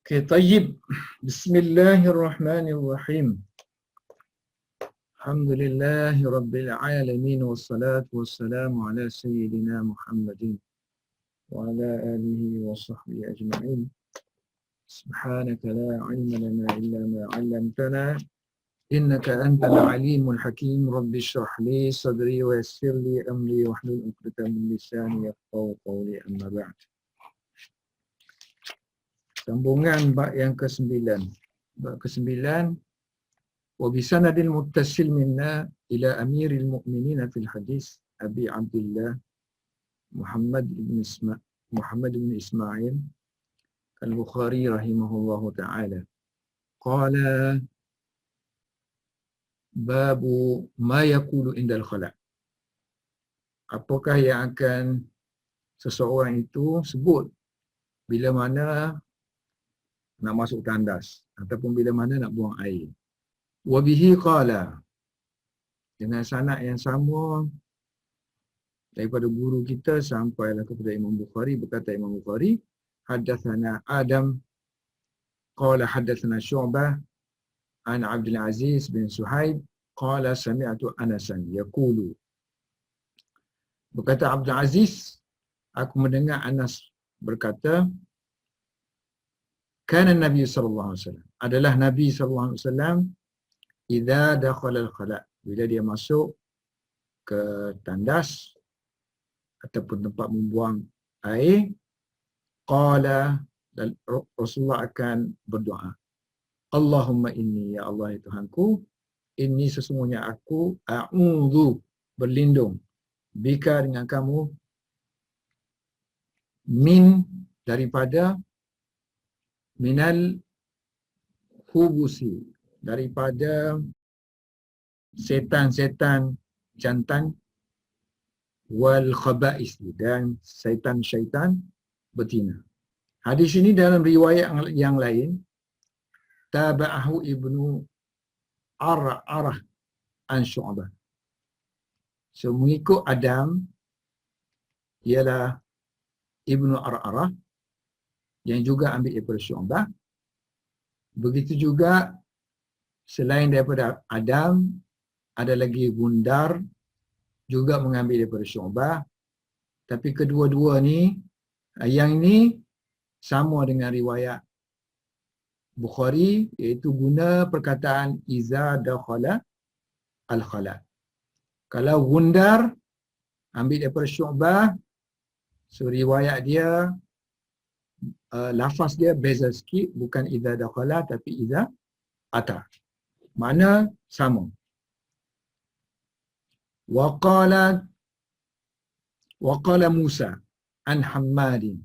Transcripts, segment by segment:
Okay, tayyib. Bismillahirrahmanirrahim. Alhamdulillahi rabbil alamin wassalatu wassalamu ala sayyidina Muhammadin wa ala alihi wa sahbihi ajma'in. Subhanaka la ilma lana illa ma 'allamtana innaka antal alimul hakim. Rabbi shrah li sadri wa yassir li amri wahlul 'uqdatam min lisani yafqahu qawli, amma ba'd. Sambungan bab yang ke-9. Bab ke-9, wa bisanadil muttasil minna ila amiril mu'minin fil hadis Abi Abdullah Muhammad ibn Ismail al-Bukhari rahimahullahu ta'ala. Qala babu ma yaqulu indal khala'. Apakah yang akan seseorang itu sebut bila mana nak masuk tandas ataupun bila mana nak buang air. Wa bihi qala, dengan sanad yang sama daripada guru kita sampailah kepada Imam Bukhari. Berkata Imam Bukhari, haddatsana Adam qala haddatsana Syu'bah an Abdul Aziz bin Suhaib qala sami'tu Anasan yaqulu. Berkata Abdul Aziz, aku mendengar Anas berkata, kana Nabi sallallahu alaihi wasallam, adalah Nabi sallallahu alaihi wasallam, idza dakhala al-khala', bila dia masuk ke tandas ataupun tempat membuang air, qala, Rasulullah akan berdoa, Allahumma inni, ya Allah ya Tuhanku, inni sesungguhnya aku, a'udzu, berlindung, bika dengan kamu, min, daripada, minal hubusi, daripada setan-setan jantan, wal khaba'is, dan syaitan-syaitan betina. Hadis ini dalam riwayat yang lain, taba'ahu Ibnu Ar'arah an Syu'bah. So mengikut Adam ialah Ibnu Ar'arah yang juga ambil daripada Syu'bah. Begitu juga selain daripada Adam, ada lagi Gundar juga mengambil daripada Syu'bah. Tapi kedua-dua ni, yang ini sama dengan riwayat Bukhari, iaitu guna perkataan iza dakhala al-khala'. Kalau Gundar ambil daripada Syu'bah, so riwayat dia, lafaz dia beza sikit, bukan iza dakhala tapi iza ata. Makna sama. Wa qala Musa an Hammadin.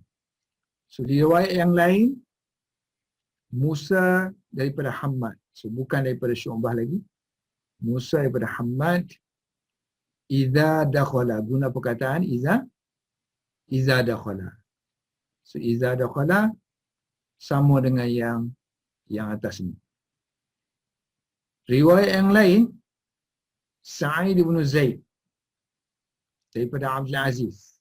So di riwayat yang lain, Musa daripada Hammad. So bukan daripada Syu'bah lagi. Musa daripada Hammad, iza dakhala, guna perkataan iza dakhala. So iza dakhala sama dengan yang atas ni. Riwayat yang lain, Sa'id bin Zaid daripada Abdul Aziz.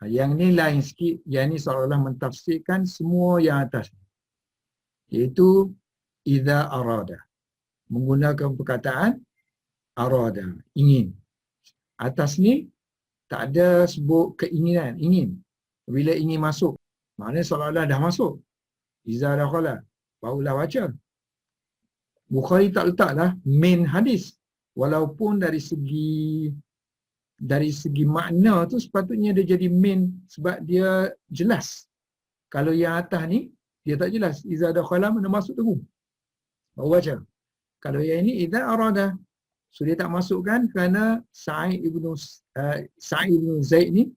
Yang ni lain sikit, yang ni seolah-olah mentafsirkan semua yang atas ni, iaitu iza arada, menggunakan perkataan arada, ingin. Atas ni tak ada sebut keinginan, ingin. Bila ingin masuk, maknanya seolah-olah dah masuk. Iza dakhala, barulah baca. Bukhari tak letaklah main hadis. Walaupun dari segi makna tu sepatutnya dia jadi main sebab dia jelas. Kalau yang atas ni, dia tak jelas. Iza dakhala mana masuk tu. Baru baca. Kalau yang ini, iza arada. So dia tak masukkan kerana Sa'id ibn Zaid ni,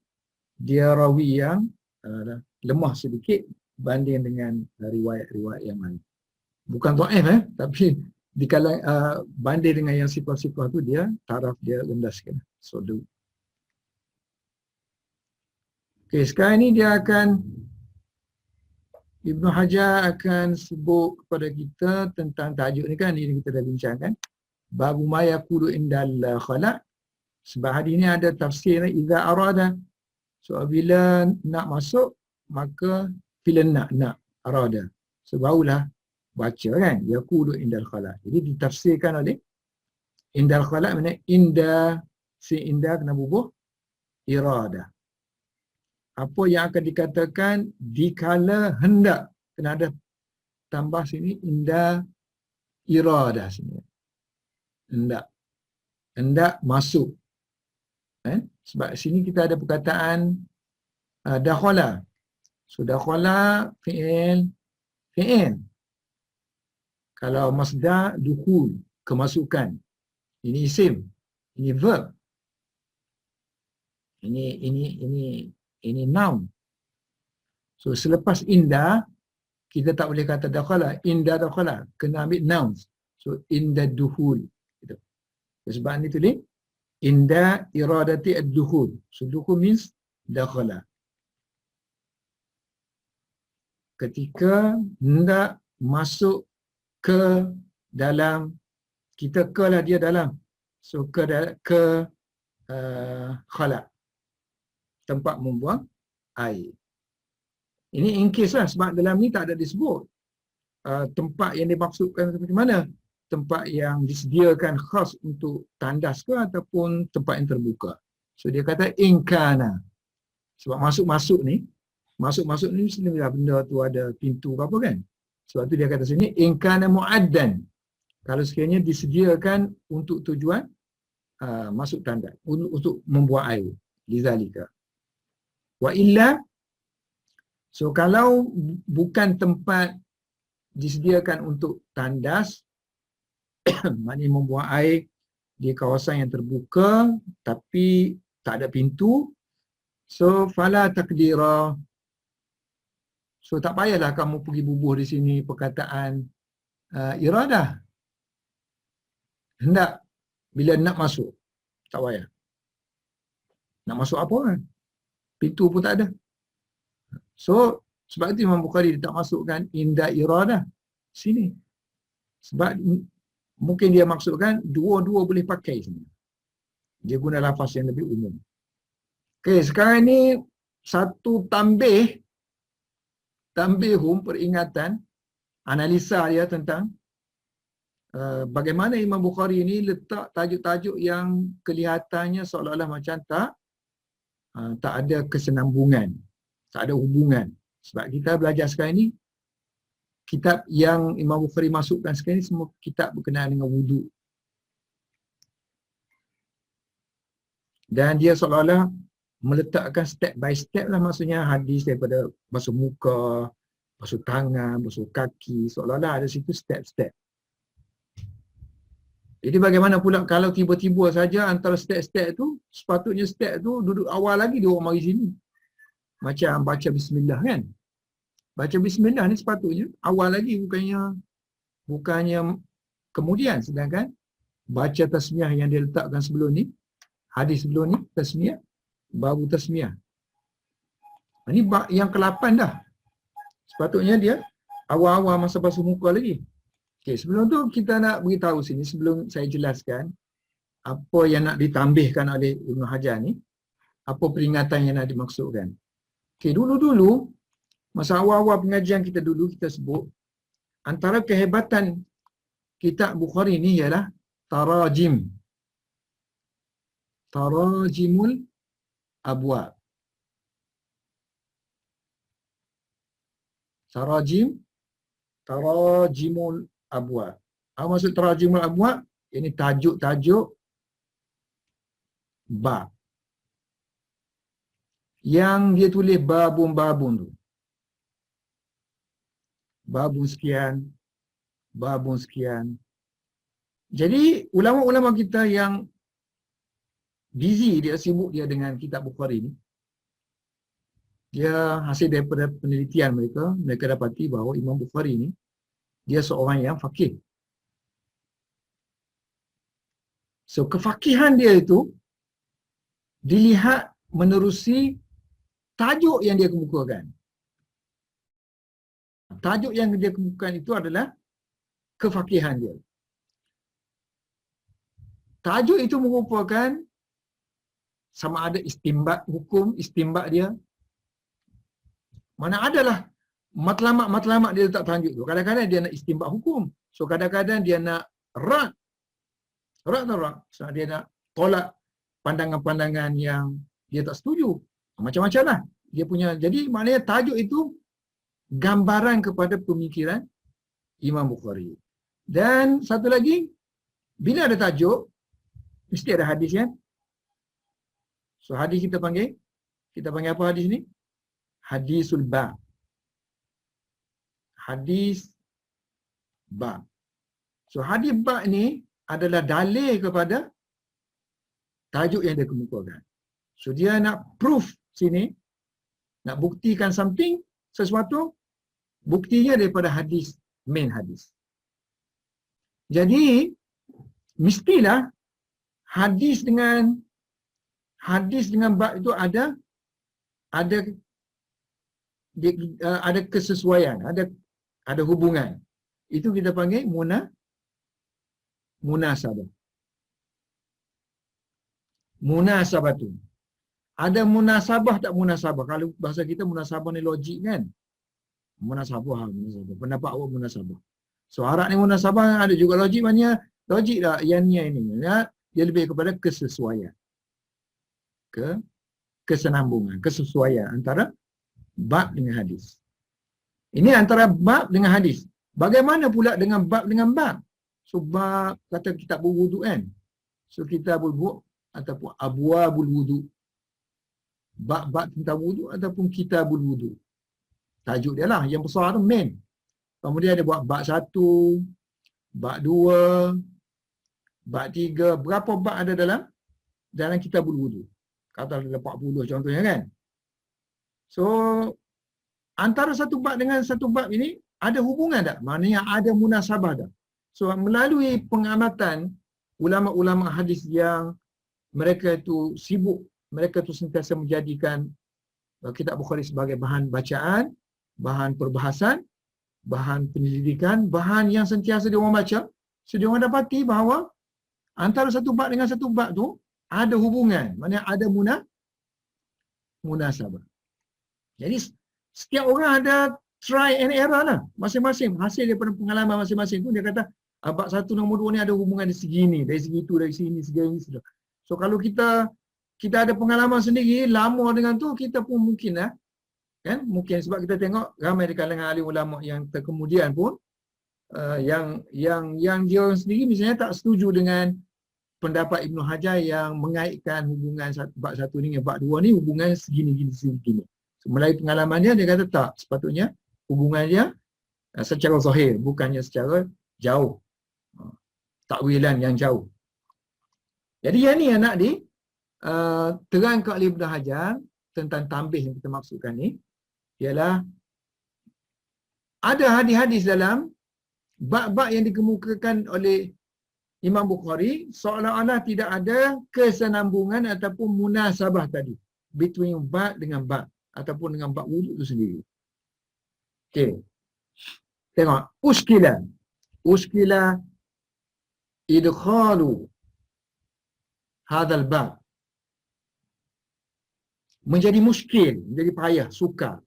dia rawi yang lemah sedikit banding dengan riwayat-riwayat yang lain. Bukan dhaif tapi di kalangan banding dengan yang sifat-sifat tu, dia taraf dia rendah sikit. So okay, sekarang ni dia akan, Ibnu Hajar akan sebut kepada kita tentang tajuk ni kan, ini kita dah bincangkan. Babu ma yaqulu indal khala'. Sebab hadis ni ada tafsir iza arada. So bila nak masuk, maka bila nak arada. So barulah baca kan, yaqulu indal khala. Jadi ditafsirkan oleh indal khala maknanya inda kena bubuh iradah. Apa yang akan dikatakan dikala hendak, kena ada tambah sini inda iradah sini. Hendak masuk. Sebab sini kita ada perkataan dakhala. So dakhala fi'il. Kalau masdar dukhul, kemasukan. Ini isim, ini verb. Ini noun. So selepas inda, kita tak boleh kata dakhala, inda dakhala, kena ambil nouns. So inda dukhul. Gitu. Sebab ni tulis inda iradati ad-dukhul. So dukhul means dakhala. Ketika hendak masuk ke dalam, kita ke lah dia dalam. So ke khala, tempat membuang air. Ini in case lah, sebab dalam ni tak ada disebut tempat yang dimaksudkan seperti mana. Tempat yang disediakan khas untuk tandas ke ataupun tempat yang terbuka. So dia kata inkana. Sebab masuk-masuk ni mestilah benda tu ada pintu ke apa kan. Sebab tu dia kata sini inkana mu'addan. Kalau sekiranya disediakan untuk tujuan masuk tandas, untuk membuang air. Lizalika. Wa illa, so kalau bukan tempat disediakan untuk tandas, maknanya membuang air di kawasan yang terbuka tapi tak ada pintu, so fala takdira. So tak payahlah kamu pergi bubuh di sini perkataan iradah. Hendak, bila nak masuk, tak payah. Nak masuk apa kan? Pintu pun tak ada. So, sebab itu Imam Bukhari tak masukkan inda iradah sini. Sebab mungkin dia maksudkan dua-dua boleh pakai sini. Dia guna lafaz yang lebih umum. Okey, sekarang ni satu tambihum, peringatan, analisa dia tentang bagaimana Imam Bukhari ini letak tajuk-tajuk yang kelihatannya seolah-olah macam tak ada kesenambungan, tak ada hubungan. Sebab kita belajar sekarang ini, kitab yang Imam Bukhari masukkan sekarang ini semua kitab berkenaan dengan wudu. Dan dia seolah-olah meletakkan step by step lah, maksudnya hadis daripada basuh muka, basuh tangan, basuh kaki, seolah-olah ada situ step-step. Jadi bagaimana pula kalau tiba-tiba saja antara step-step tu, sepatutnya step tu duduk awal lagi dia orang mari sini. Macam baca bismillah kan. Baca bismillah ni sepatutnya awal lagi, bukannya kemudian. Sedangkan baca tasmiyah yang dia letakkan sebelum ni, hadis sebelum ni, tasmiyah, baru tasmiyah. Ini yang ke-8 dah. Sepatutnya dia awal-awal masa basuh muka lagi. Okay, sebelum tu kita nak beritahu sini, sebelum saya jelaskan apa yang nak ditambihkan oleh Ibn Hajar ni, apa peringatan yang nak dimaksudkan. Okay, dulu-dulu, masa awal-awal pengajian kita dulu, kita sebut, antara kehebatan kitab Bukhari ni ialah tarajim. Tarajimul abwab. Tarajimul abwab. Apa maksud tarajimul abwab? Ini tajuk-tajuk bab. Yang dia tulis babun-babun tu. Babun sekian, babun sekian. Jadi ulama-ulama kita yang busy, dia sibuk dia dengan kitab Bukhari ni, dia hasil daripada penelitian mereka dapati bahawa Imam Bukhari ni dia seorang yang faqih. So kefakihan dia itu dilihat menerusi tajuk yang dia kemukakan. Tajuk yang dia kemukakan itu adalah kefakihan dia. Tajuk itu merupakan sama ada istimbat hukum, istimbat dia. Mana adalah matlamat dia letak tajuk tu. Kadang-kadang dia nak istinbat hukum. So kadang-kadang dia nak rad. Rad atau rad. So dia nak tolak pandangan-pandangan yang dia tak setuju. Macam-macam lah. Dia punya, jadi maknanya tajuk itu gambaran kepada pemikiran Imam Bukhari. Dan satu lagi, bila ada tajuk, mesti ada hadis kan? So hadis kita panggil apa hadis ni? Hadisul Bab. Hadis Bab. So hadis Bab ni adalah dalil kepada tajuk yang dia kemukakan. So dia nak proof sini, nak buktikan something, sesuatu, buktinya daripada hadis, main hadis. Jadi, mestilah hadis dengan bab itu ada kesesuaian, ada hubungan. Itu kita panggil munasabah. Munasabatu. Ada munasabah tak munasabah? Kalau bahasa kita munasabah ni logik kan? Munasabah. Pendapat awak munasabah. So Arab ni munasabah ada juga logik, maknanya logik tak yang ni ini. Ya, dia lebih kepada kesesuaian. Kesenambungan, kesesuaian antara bab dengan hadis. Ini antara bab dengan hadis. Bagaimana pula dengan bab dengan bab? So bab kata kitab berwuduk kan? So kitabul wudu ataupun abwabul wudu. Bab-bab tentang wudu ataupun kitabul wudu. Tajuk dia lah yang besar tu main. Kemudian dia buat bab 1, bab 2, bab 3. Berapa bab ada dalam kitabul wudu? Kata ada 40 contohnya kan. So antara satu bab dengan satu bab ini ada hubungan tak? Maknanya ada munasabah tak? So melalui pengamatan ulama-ulama hadis yang mereka itu sibuk, mereka itu sentiasa menjadikan kitab Bukhari sebagai bahan bacaan, bahan perbahasan, bahan penyelidikan, bahan yang sentiasa dia orang baca. So dia orang dapati bahawa antara satu bab dengan satu bab tu ada hubungan, maknanya ada munasabah. Jadi setiap orang ada try and error lah, masing-masing hasil daripada pengalaman masing-masing tu. Dia kata bab 1 nombor 2 ni ada hubungan di segi ni, dari segi itu, dari sini, segi ini. So kalau kita ada pengalaman sendiri lama dengan tu, kita pun mungkin lah kan, mungkin sebab kita tengok ramai di kalangan alim ulama yang terkemudian pun yang dia orang sendiri misalnya tak setuju dengan pendapat Ibn Hajar yang mengaitkan hubungan bab 1 ni dengan bab 2 ni hubungan segini. So, melalui pengalaman dia kata tak, sepatutnya hubungan dia secara zahir, bukannya secara jauh, takwilan yang jauh. Jadi yang ni yang nak terangkan oleh Ibn Hajar tentang tambih yang kita maksudkan ni ialah ada hadis-hadis dalam bab-bab yang dikemukakan oleh Imam Bukhari seolah-olah tidak ada kesenambungan ataupun munasabah tadi between bab dengan bab ataupun dengan bab wuduk itu sendiri. Okey. Tengok, uskila idkhalu hadzal bab. Menjadi muskil, menjadi payah, sukar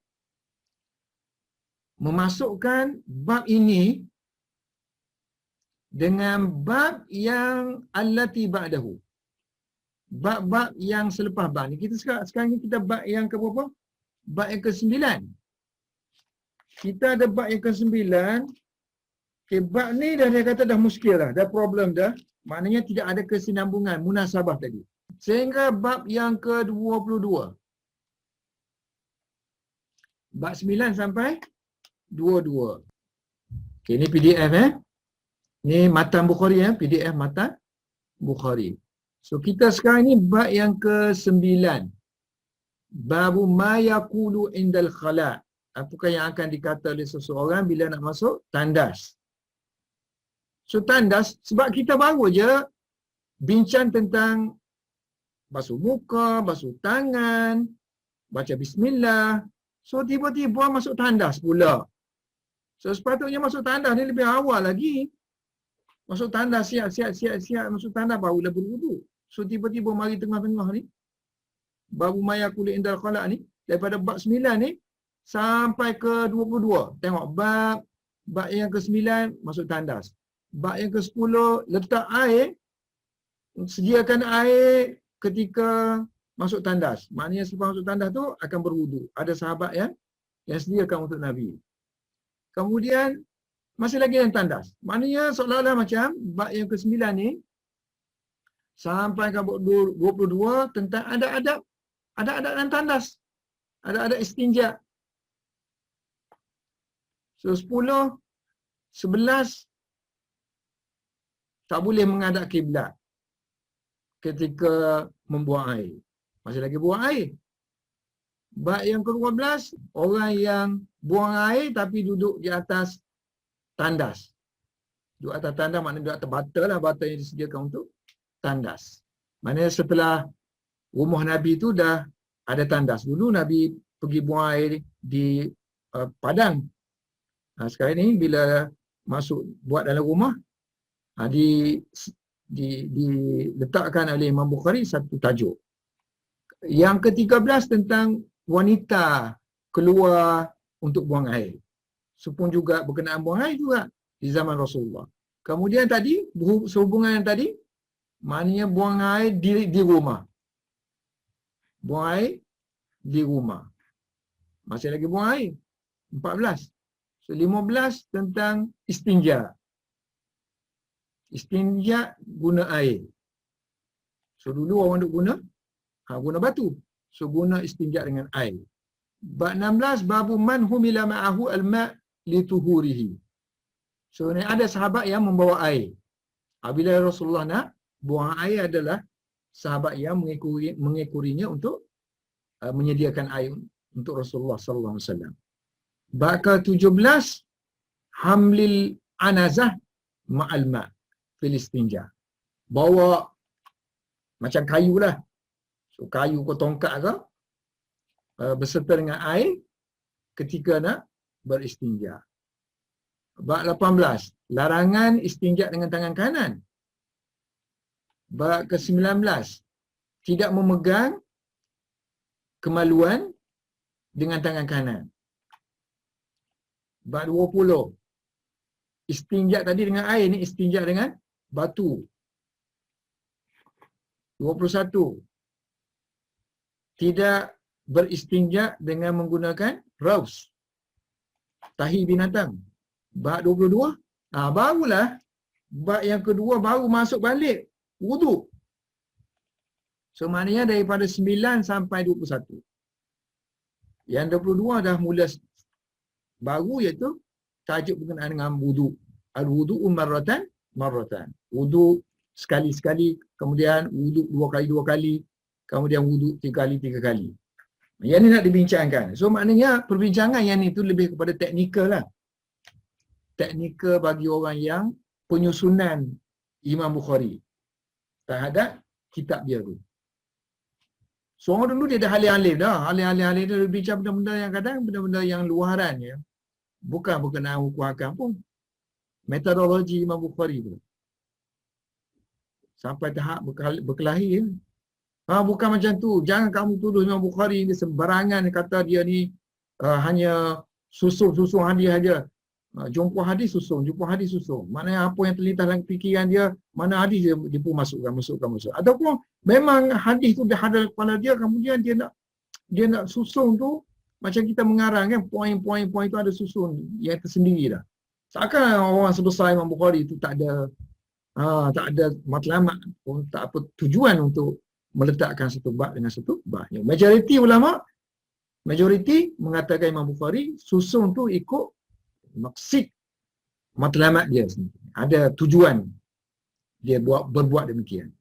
memasukkan bab ini dengan bab yang allati ba'dahu. Bab-bab yang selepas bab ni. Kita sekarang ni kita bab yang ke berapa? Bab yang ke-9. Kita ada bab yang ke-9. Okay, bab ni dah dia kata dah muskil dah, dah problem dah. Maknanya tidak ada kesinambungan, munasabah tadi. Sehingga bab yang ke-22. Bab 9 sampai 22. Okay, ini PDF Ni matan Bukhari PDF matan Bukhari. So kita sekarang ni bab yang ke-9. Babu ma yaqulu indal khala'. Apakah yang akan dikata oleh seseorang bila nak masuk tandas. So tandas, sebab kita baru je bincang tentang basuh muka, basuh tangan, baca bismillah. So tiba-tiba masuk tandas pula. So sepatutnya masuk tandas ni lebih awal lagi. Masuk tandas siap masuk tandas barulah berwuduk. So tiba-tiba mari tengah-tengah ni babu mayakul indal khala' ni daripada bab 9 ni sampai ke 22. Tengok bab yang ke-9 masuk tandas. Bab yang ke-10 letak air, sediakan air ketika masuk tandas. Maknanya selepas masuk tandas tu akan berwudu. Ada sahabat yang sediakan untuk Nabi. Kemudian masih lagi yang tandas. Maknanya seolah-olah macam bab yang ke-9 ni sampai ke bab 22 tentang adab-adab dalam tandas. Ada istinja. So 10, 11 tak boleh menghadap kiblat ketika membuang air. Masih lagi buang air. Bab yang ke-12, orang yang buang air tapi duduk di atas tandas. Duduk atas tandas maknanya duduk atas bata lah, bata yang disediakan untuk tandas. Maknanya setelah rumah Nabi tu dah ada tandas. Dulu Nabi pergi buang air di padang. Sekarang ni bila masuk buat dalam rumah, diletakkan oleh Imam Bukhari satu tajuk. Yang ke-13 tentang wanita keluar untuk buang air. Supun juga berkenaan buang air juga di zaman Rasulullah. Kemudian tadi, sehubungan yang tadi, maknanya buang air di rumah. Buang air di rumah. Masih lagi buang air. 14. So 15 tentang istinja. Istinja guna air. So dulu orang duk guna batu. So guna istinja dengan air. Bab 16, babu man humila ma'ahu al-ma' li tuhurihi. So ni ada sahabat yang membawa air. Bila Rasulullah nak buang air adalah sahabat yang mengekurinya untuk menyediakan air untuk Rasulullah sallallahu alaihi wasallam. Bab ke-17, hamlil anazah ma'al ma' fil istinja. Bawa macam kayu lah. So kayu ke tongkat ke berserta dengan air ketika nak beristinja. Bab 18, larangan istinja dengan tangan kanan. Bab ke-19, tidak memegang kemaluan dengan tangan kanan. Bab 20, istinja tadi dengan air, ni istinja dengan batu. 21, tidak beristinja dengan menggunakan raus, tahi binatang. Bab 22, barulah bab yang kedua baru masuk balik wudu. So maknanya daripada 9 sampai 21. Yang 22 dah mula baru, iaitu tajuk berkenaan dengan wudu. Al-wudu'u marratan. Wudu sekali-sekali, kemudian wudu 2 kali, kemudian wudu 3 kali. Yang ni nak dibincangkan. So maknanya perbincangan yang ni tu lebih kepada teknikal lah. Teknikal bagi orang yang penyusunan Imam Bukhari terhadap kitab dia tu. So orang dulu dia dah alih-alih dah. Alih-alih dia bincang benda-benda yang kadang benda-benda yang luaran ya. Bukan berkenaan hukum hakam pun. Metodologi Imam Bukhari tu. Sampai tahap berkelahi ya. Bukan macam tu. Jangan kamu tuduh Imam Bukhari ni sembarangan kata dia ni hanya susun hadis saja. Jumpa hadis susun. Maknanya apa yang terlintas dalam fikiran dia, mana hadis dia pun masukkan. Ataupun memang hadis tu dah ada kepala dia, kemudian dia nak susun tu macam kita mengarang kan, poin-poin tu ada susun yang tersendiri dah. Seakan orang sebesar Imam Bukhari tu tak ada matlamat, tak apa tujuan untuk meletakkan satu bab dengan satu bab. Majoriti mengatakan Imam Bukhari susun tu ikut maksud matlamat dia sendiri. Ada tujuan dia berbuat demikian.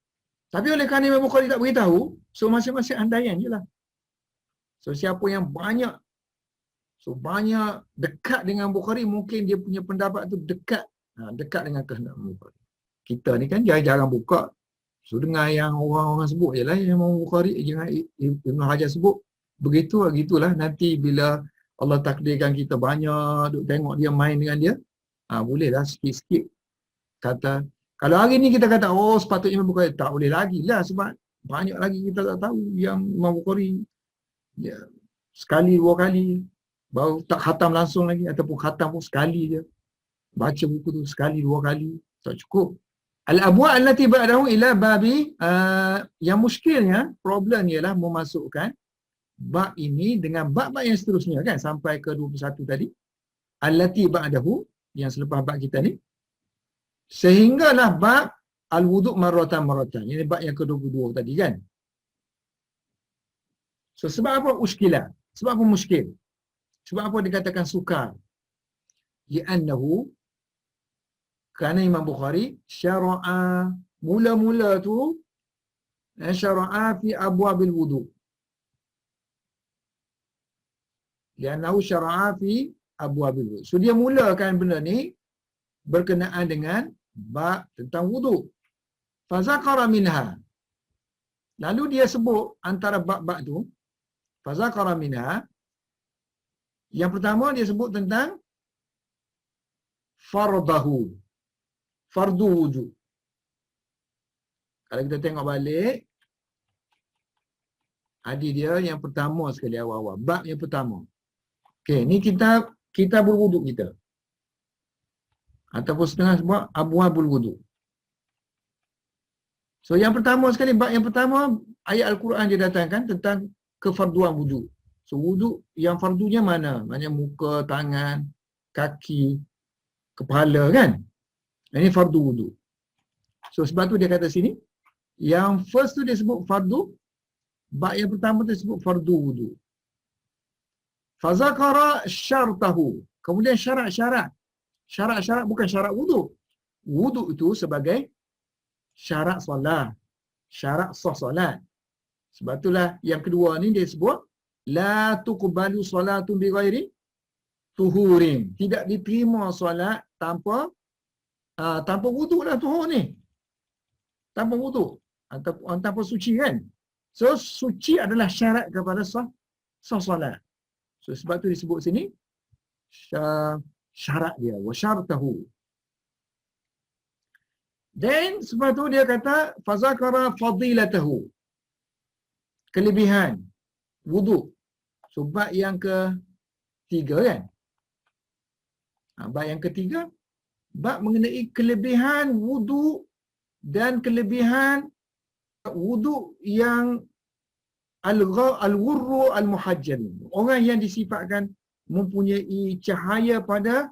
Tapi oleh kerana Imam Bukhari tak beritahu, so masing-masing andaian je lah. So siapa yang banyak dekat dengan Bukhari, mungkin dia punya pendapat tu dekat dengan kehendak Bukhari. Kita ni kan jarang buka. So dengar yang orang-orang sebut je lah, yang Imam Bukhari, jangan Ibn Hajar sebut. Begitulah nanti bila Allah takdirkan kita banyak duk tengok dia main dengan dia, bolehlah sikit-sikit kata. Kalau hari ni kita kata sepatutnya Imam Bukhari, tak boleh lagi lah, sebab banyak lagi kita tak tahu yang Imam Bukhari sekali 2 kali Baru tak khatam langsung lagi, ataupun khatam pun sekali je. Baca buku tu sekali, 2 kali. Tak cukup. Al-abwa' allati ba'dahu ila babi, yang muskilnya, problem ialah memasukkan bab ini dengan bab-bab yang seterusnya kan, sampai ke 21 tadi. Allati ba'dahu, yang selepas bab kita ni. Sehinggalah bab al-wudu' marratan. Ini bab yang ke-22 tadi kan. So sebab apa uskilah? Sebab apa muskil? Sebab apa dikatakan sukar? Li'annahu, kerana Imam Bukhari syara'a, mula-mula tu syara'a fi abwabil wudu'. Li'annahu syara'a fi abwabil wudu'. So dia mulakan benda ni berkenaan dengan bab tentang wudu'. Fazakara minha. Lalu dia sebut antara bab-bab tu, fazakara minha, yang pertama dia sebut tentang fardahu, fardu wudu'. Kalau kita tengok balik, hadis dia yang pertama sekali awal-awal, bab yang pertama. Okey, ni kita berwuduk kita. Ataupun setengah sebab abwabul wudu'. So yang pertama sekali, bab yang pertama, ayat Al-Quran dia datangkan tentang kefarduan wudu'. So wudu' yang fardunya mana? Maksudnya muka, tangan, kaki, kepala kan? Ini fardu wudu'. So sebab tu dia kata sini, yang first tu dia sebut fardu, bab yang pertama tu disebut fardu wudu'. Fazakara syartahu. Kemudian syarat-syarat. Syarat-syarat bukan syarat wudu'. Wudu' itu sebagai syarat solat. Syarat sah solat. Sebab itulah yang kedua ni dia sebut la tuqbalu solatun bi ghairi tuhurin. Tidak diterima solat tanpa wudu' lah tuhur ni. Tanpa wudu'. Ataupun tanpa suci kan. So suci adalah syarat kepada sah solat. So sebab tu disebut sini syarat dia, wa syartahu. Then sebab tu dia kata fazakara fadilatahu, kelebihan wudu'. So bab yang ketiga kan. Bab yang ketiga, bab mengenai kelebihan wudu' dan kelebihan wudu' yang al-ghurru al-muhajjal. Orang yang disifatkan mempunyai cahaya pada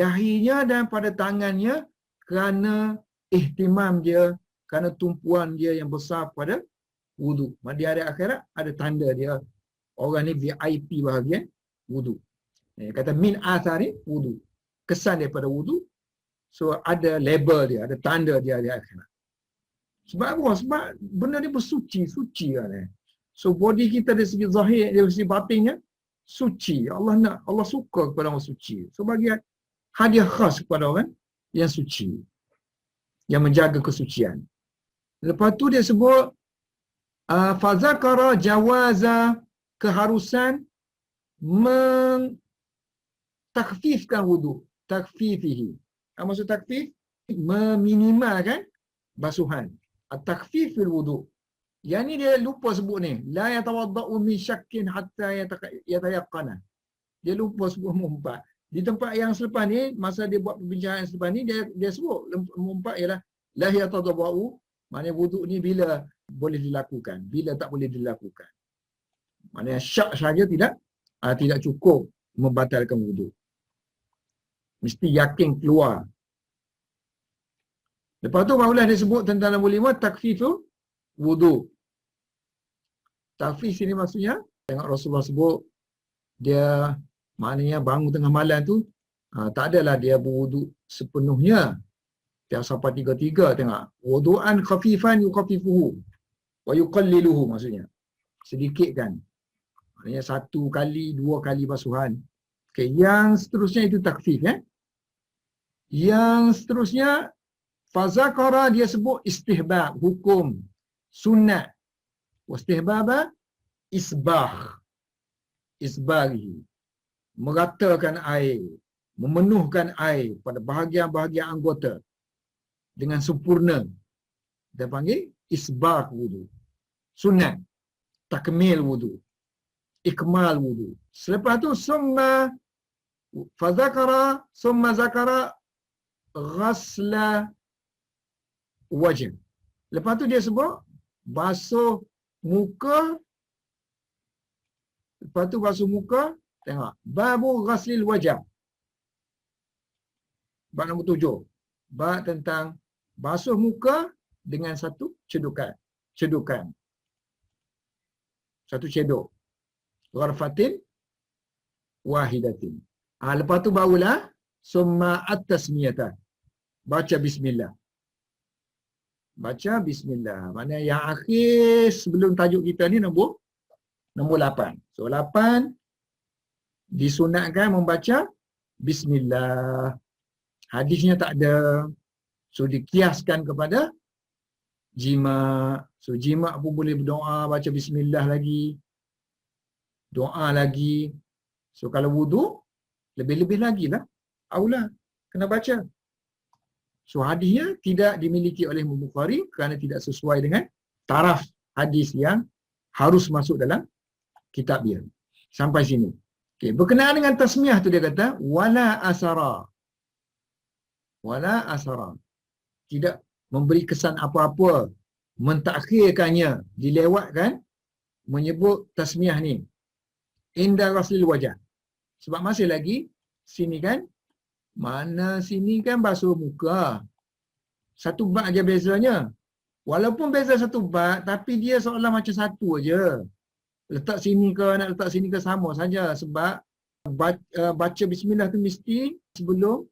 dahinya dan pada tangannya kerana ihtimam dia, kerana tumpuan dia yang besar pada wudu'. Di hari akhirat ada tanda dia. Orang ni VIP bahagian wudu'. Kata min athari wudu'. Kesan daripada wudu'. So ada label dia, ada tanda dia di akhirat. Sebab apa? Sebab benda ni suci kan. So body kita dari segi zahir, dari segi batinnya suci. Allah suka kepada orang suci. So bagi hadiah khas kepada orang yang suci, yang menjaga kesucian. Lepas tu dia sebut fazakara jawaza, keharusan takfifkan wudu'. Takfifihi. Maksud takfif, meminimalkan basuhan. At-takfifil wudu'. Yang ni dia lupa sebut ni. La yatawadda'u min syakkin hatta yatayaqqana. Dia lupa sebut mumpat. Di tempat yang selepas ni, masa dia buat perbincangan selepas ni, dia sebut mumpat ialah la yatawadda'u, maknanya wudu' ni bila boleh dilakukan, bila tak boleh dilakukan. Maknanya syak saja tidak cukup membatalkan wudu'. Mesti yakin keluar. Lepas tu barulah dia sebut tentang nombor 5, takfifu wudu'. Takfif sini maksudnya, tengok Rasulullah sebut, dia maknanya bangun tengah malam tu, tak adalah dia berwudu' sepenuhnya. Tiap sampai 3-3 tengok. Wudu'an khafifan yukhafifuhu wa yuqalliluhu maksudnya. Sedikit kan. Maknanya 1 kali, 2 kali basuhan. Okay, yang seterusnya itu takfif ya. Yang seterusnya fazakara dia sebut istihbab, hukum, sunat. Wastihbaba isbah. Isbaghi. Meratakan air, memenuhkan air pada bahagian-bahagian anggota dengan sempurna. Kita panggil isbah wudu. Sunat, takmil wudu. ikmal wudu. Selepas tu summa fadzakara summa zakara ghasla wajh. Lepas tu dia sebut basuh muka. Lepas tu basuh muka, tengok. Babu ghaslil wajah. Bab nombor 7. Bab tentang basuh muka dengan satu cedukan. Cedukan. Satu cedok. Gharfatin wahidatin. Lepas tu barulah summa at-tasmiyata. Baca bismillah. Baca bismillah. Maknanya yang akhir sebelum tajuk kita ni nombor 8. So 8 disunatkan membaca bismillah. Hadisnya tak ada. So dikiaskan kepada jima. So jima pun boleh berdoa, baca bismillah lagi. Doa lagi. So kalau wudu, lebih-lebih lagi lah. Aula, kena baca. So hadisnya tidak dimiliki oleh Imam Bukhari kerana tidak sesuai dengan taraf hadis yang harus masuk dalam kitab dia. Sampai sini. Okay. Berkenaan dengan tasmiyah tu dia kata, wala asara. Wala asara. Tidak memberi kesan apa-apa. Mentakhirkannya. Dilewatkan. Menyebut tasmiyah ni. Inda ghaslil wajah. Sebab masih lagi, sini kan, mana sini kan basuh muka. Satu bab aja bezanya. Walaupun beza satu bab, tapi dia seolah macam satu aja. Letak sini ke, nak letak sini ke sama saja. Sebab baca bismillah tu mesti sebelum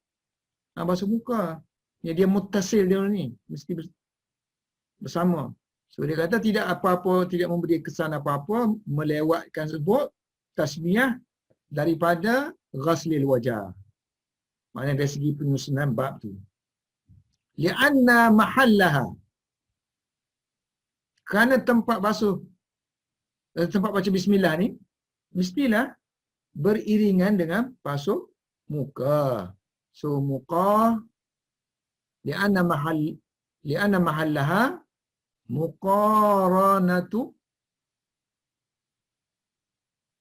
basuh muka. Ya, dia muttasil dia ni. Mesti bersama. So dia kata tidak apa-apa, tidak memberi kesan apa-apa, melewatkan sebut tasmiyah daripada ghaslil wajah. Maknanya dari segi penyusunan bab tu. Li'anna mahallaha. Kerana tempat basuh, tempat baca bismillah ni, mestilah beriringan dengan basuh muka. So muka, li'anna mahallaha muqaranatu.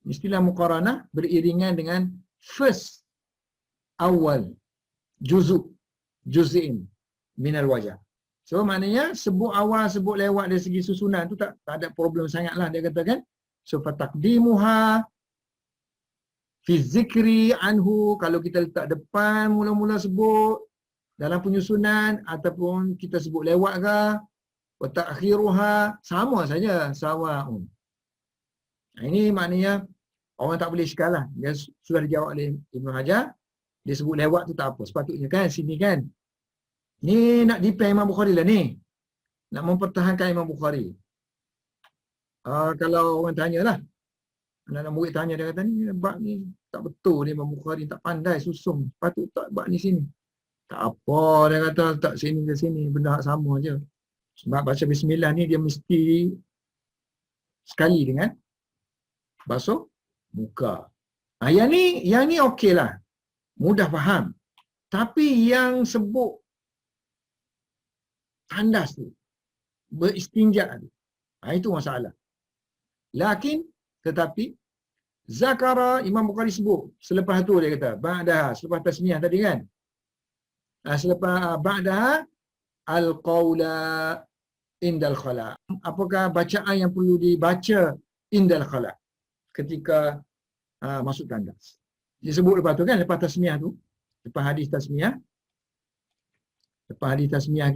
Mestilah muqaranah beriringan dengan first, awal, juz'in minal wajah. So maknanya sebut awal, sebut lewat dari segi susunan tu tak ada problem sangatlah dia katakan. So fataqdimuha fi zikri anhu, kalau kita letak depan mula-mula sebut dalam penyusunan ataupun kita sebut lewat ke, wa ta'khiruha sama saja, sawa'un. Ini maknanya orang tak boleh iskal lah. Dia sudah dijawab oleh Ibn Hajar. Dia sebut lewat tu tak apa. Sepatutnya kan sini kan. Ni nak depend Imam Bukhari lah ni. Nak mempertahankan Imam Bukhari. Kalau orang tanya lah. Anak-anak murid tanya, dia kata ni bab ni tak betul ni Imam Bukhari. Tak pandai susung. Patut tak bab ni sini. Tak apa dia kata tak sini ke sini. Benda sama je. Sebab baca bismillah ni dia mesti sekali dengan basuh muka. Yang ni okey lah. Mudah faham. Tapi yang sebut tandas tu, beristinja tu, itu masalah. Tetapi zakara, Imam Bukhari sebut selepas tu dia kata ba'daha, selepas tasmiyah tadi kan, selepas ba'daha al-qawla indal khala. Apakah bacaan yang perlu dibaca indal khala ketika masuk tandas? Dia sebut lepas tu kan, lepas tasmiyah tu, lepas hadis tasmiyah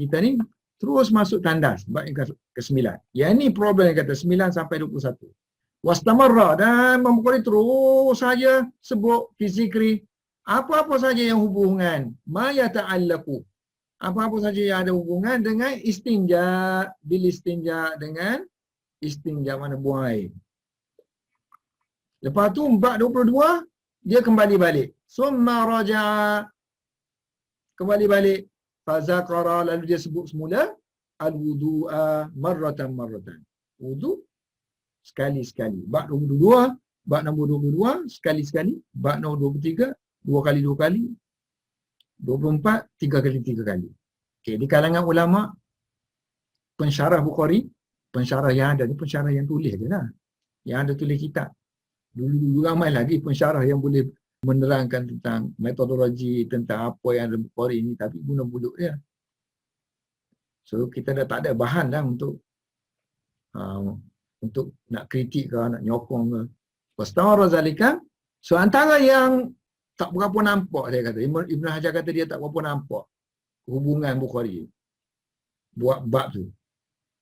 kita ni terus masuk tandas bab yang ke-9. Yang ni problem yang kata 9 sampai 21. Wastamarra, dan Imam Bukhari terus saja sebut fi zikri apa-apa saja yang hubungan ma yata'allaqu, apa-apa saja yang ada hubungan dengan istinja, bil istinja, dengan istinja mana buang air. Lepas tu bab 22 dia kembali balik. Summa raja'a, kembali balik. Fazakara, lalu dia sebut semula al-wudu'a marratan. Wudu sekali-sekali. Bab 22, bab nombor 22 sekali-sekali, bab nombor 23 2 kali 2 kali, 24 3 kali 3 kali. Okey, di kalangan ulama pensyarah Bukhari, pensyarah yang ada ni pensyarah yang tulis je lah. Yang ada tulis kitab. Dulu ramai lagi pensyarah yang boleh menerangkan tentang metodologi, tentang apa yang ada Bukhari ini, tapi guna mulut dia. So kita dah tak ada bahan dah untuk nak kritik ke, nak nyokong ke. Wastara zalika. So antara yang tak berapa nampak, saya kata, Ibn Hajar kata dia tak berapa nampak hubungan Bukhari buat bab tu,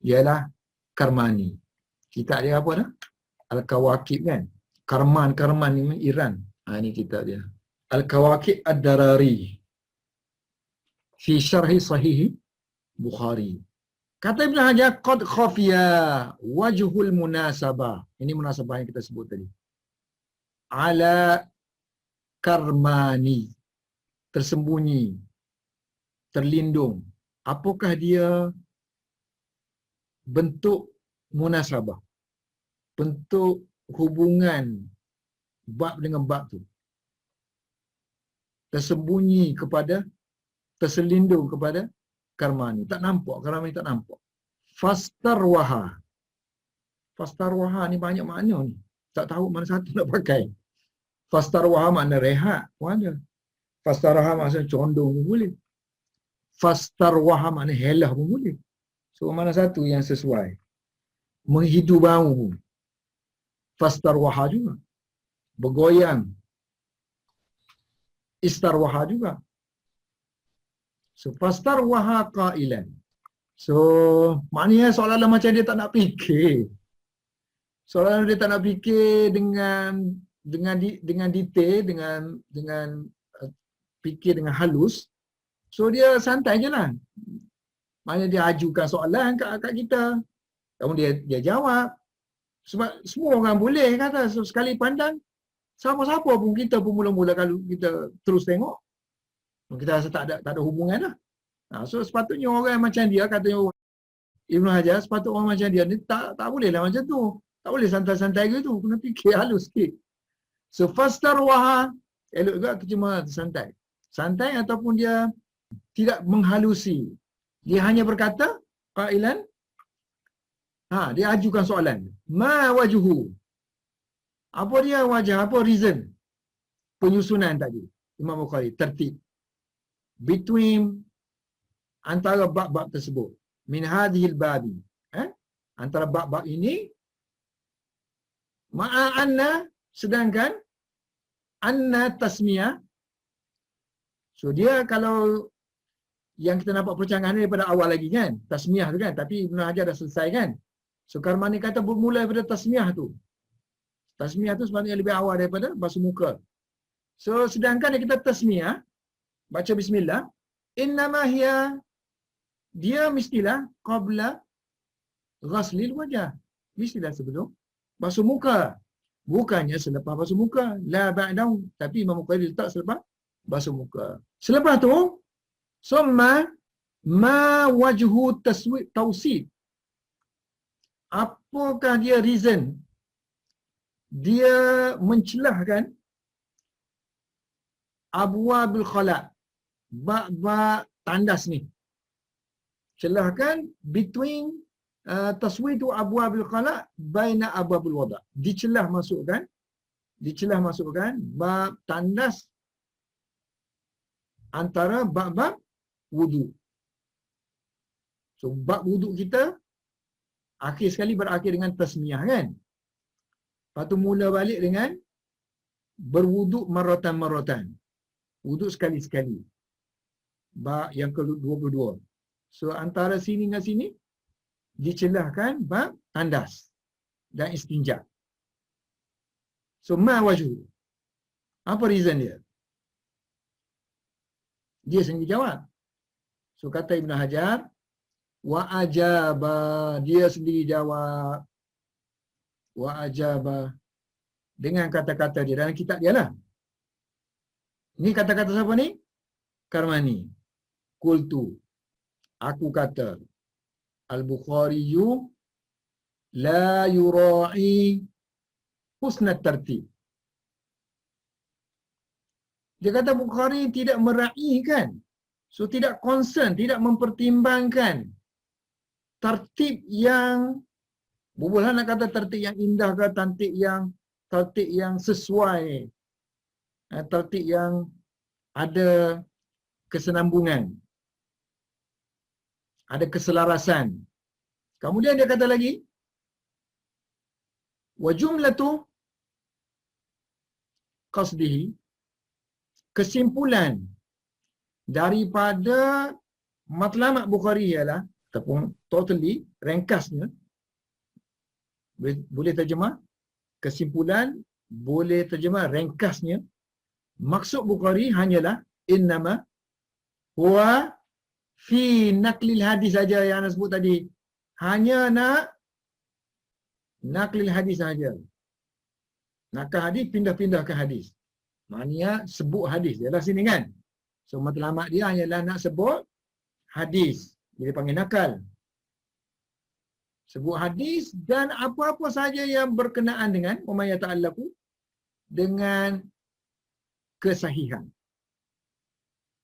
ialah Karmani. Kitab dia apa dah? Al-Kawakib kan? Karman ni Iran. Ini kitab dia. Al-Kawakib Ad-Darari fi syarhi sahih Bukhari. Kata Ibn Hajar, qad khafiya wajhul munasabah. Ini munasabah yang kita sebut tadi. Ala Karmani. Tersembunyi. Terlindung. Apakah dia bentuk munasabah? Bentuk hubungan bab dengan bab tu. Tersembunyi kepada, terselindung kepada Karmani. Tak nampak, Karmani tak nampak. Fastarwaha. Fastarwaha ni banyak makna ni. Tak tahu mana satu nak pakai. Fastarwaha makna rehat pun ada. Fastarwaha maksudnya condong pun boleh. Fastarwaha makna helah pun boleh. So mana satu yang sesuai. Menghidu bau pun. Fastarwaha juga. Bergoyang. Istarwaha juga. So fastarwaha qailan. So maknanya seolah-olah macam dia tak nak fikir. Seolah-olah dia tak nak fikir dengan detail, dengan fikir dengan halus. So dia santai je lah. Maknanya dia ajukan soalan kat kita. Kemudian dia jawab. Sebab semua orang boleh kata, so, sekali pandang, siapa-siapa pun kita pun mula-mula kalau kita terus tengok, kita rasa tak ada hubungan dah. So sepatutnya orang macam dia, katanya Ibn Hajar, sepatutnya orang macam dia ni tak boleh lah macam tu. Tak boleh santai-santai gitu, kena fikir halus sikit. So fastarwaha, elok juga cuma santai. Santai ataupun dia tidak menghalusi. Dia hanya berkata, qailan, dia ajukan soalan. Ma wajuhu. Apa dia wajah, apa reason penyusunan tadi Imam Bukhari, tertib between antara bab-bab tersebut. Min hadhil babi. Antara bab-bab ini, ma'a anna, sedangkan anna tasmiyah. So dia kalau yang kita nampak percanggahan daripada awal lagi kan, tasmiyah tu kan, tapi Ibn Hajar dah selesai kan. So Karmani kata bermula daripada tasmiyah tu. Tasmiyah tu sebenarnya lebih awal daripada basuh muka. So sedangkan kita tasmiyah, baca bismillah, innama hiya, dia mestilah qabla ghaslil wajah. Mestilah sebelum basuh muka. Bukannya selepas basuh muka. La ba'dahu. Tapi Imam Bukhari letak selepas basuh muka. Selepas tu, summa ma wajhu tawsid. Apakah dia reason dia mencelahkan abwabil khala', bab tandas ni. Celahkan between taswitu abwabil khala' baina abwabil wada'. Dicelah masukkan bab tandas antara bab-bab wudu. So bab wudu kita akhir sekali berakhir dengan tasmiyah kan. Lepas tu mula balik dengan berwuduk maratan-maratan. Wuduk sekali-sekali. Bab yang ke-22. So antara sini dengan sini dicelahkan bab tandas dan istinja. So ma wajhu. Apa reason dia? Dia sendiri jawab. So kata Ibn Hajar, wa ajaba, dia sendiri jawab. Wa ajaba, dengan kata-kata dia dalam kitab dia lah. Ini kata-kata siapa ni? Karmani. Qultu, aku kata, Al-Bukhariyu la yura'i husnat tartib. Dia kata Bukhari tidak meraihkan, so tidak concern, tidak mempertimbangkan tertib yang, bubulah nak kata tertib yang indah ke, tertib yang tertib yang sesuai, tertib yang ada kesenambungan, ada keselarasan. Kemudian dia kata lagi, wa jumlatu qasdihi, kesimpulan daripada matlamat Bukhari ialah, ataupun totally ringkasnya, boleh terjemah kesimpulan, boleh terjemah ringkasnya, maksud Bukhari hanyalah innama huwa fi naklil hadis saja yang anda sebut tadi, hanya nak naklil hadis saja, nakal hadis, pindah-pindah ke hadis, maknanya sebut hadis dia lah sini kan. So matlamat dia hanyalah nak sebut hadis, dia panggil nakal, sebut hadis dan apa-apa saja yang berkenaan dengan umma yata'allaqu, dengan kesahihan,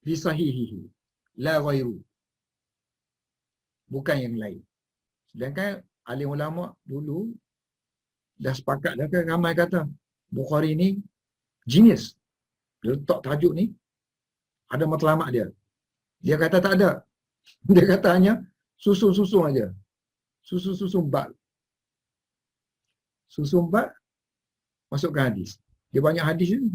fi sahihihi la ghairu, bukan yang lain. Sedangkan alim ulama dulu dah sepakat dah kan, ramai kata Bukhari ni genius, dia letak tajuk ni ada matlamat dia. Dia kata tak ada, dia kata hanya susun-susun aja, susun-susun bab, susun bab, masukkan hadis. Dia banyak hadis ni,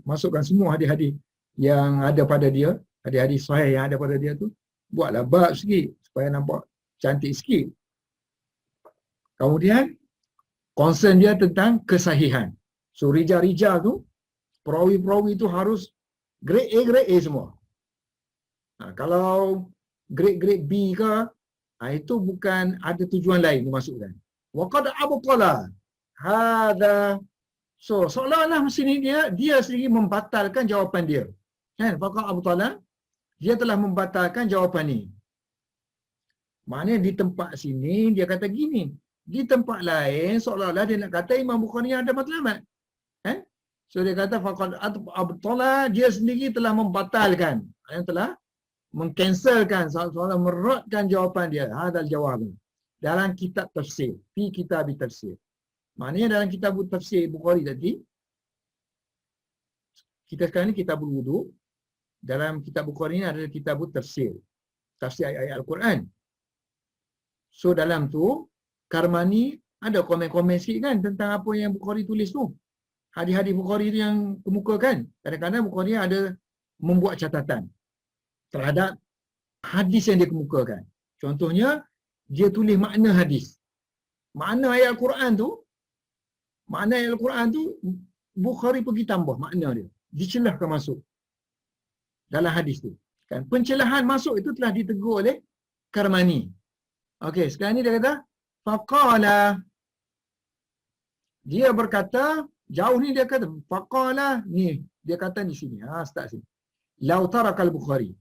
masukkan semua hadis-hadis yang ada pada dia, hadis-hadis sahih yang ada pada dia tu, buatlah bab sikit supaya nampak cantik sikit. Kemudian concern dia tentang kesahihan. So rija-rija tu, perawi-perawi tu harus grade A semua. Kalau grade B ke, itu bukan, ada tujuan lain dimasukkan. Wa qad abtala hadha. So seolah-olah sini dia sendiri membatalkan jawapan dia. Kan? Faqad abtala, dia telah membatalkan jawapan ni. Maknanya di tempat sini dia kata gini, di tempat lain seolah-olah dia nak kata Imam Bukhari ada matlamat. Kan? So dia kata faqad abtala, dia sendiri telah membatalkan, yang telah mengcancelkan, seolah-olah merodkan jawapan dia. Hadal jawab dalam kitab tafsir, fi kitab tafsir. Maknanya dalam kitab tafsir Bukhari tadi, kita sekarang ni kitab wudu, dalam kitab Bukhari ni ada kitab tafsir, tafsir ayat-ayat Al-Quran. So dalam tu Karmani ada komen-komen sikit kan tentang apa yang Bukhari tulis tu. Hadis-hadis Bukhari tu yang kemukakan. Kadang-kadang Bukhari ada membuat catatan terhadap hadis yang dia kemukakan. Contohnya, dia tulis makna hadis. Makna ayat Al-Quran tu, makna ayat Al-Quran tu, Bukhari pergi tambah makna dia. Dicelahkan masuk dalam hadis tu. Kan? Pencelahan masuk itu telah ditegur oleh Karmani. Okey, sekarang ni dia kata, faqala. Dia berkata, jauh ni dia kata, faqala, ni, dia kata di sini. Start sini. Lau tarakal Bukhari.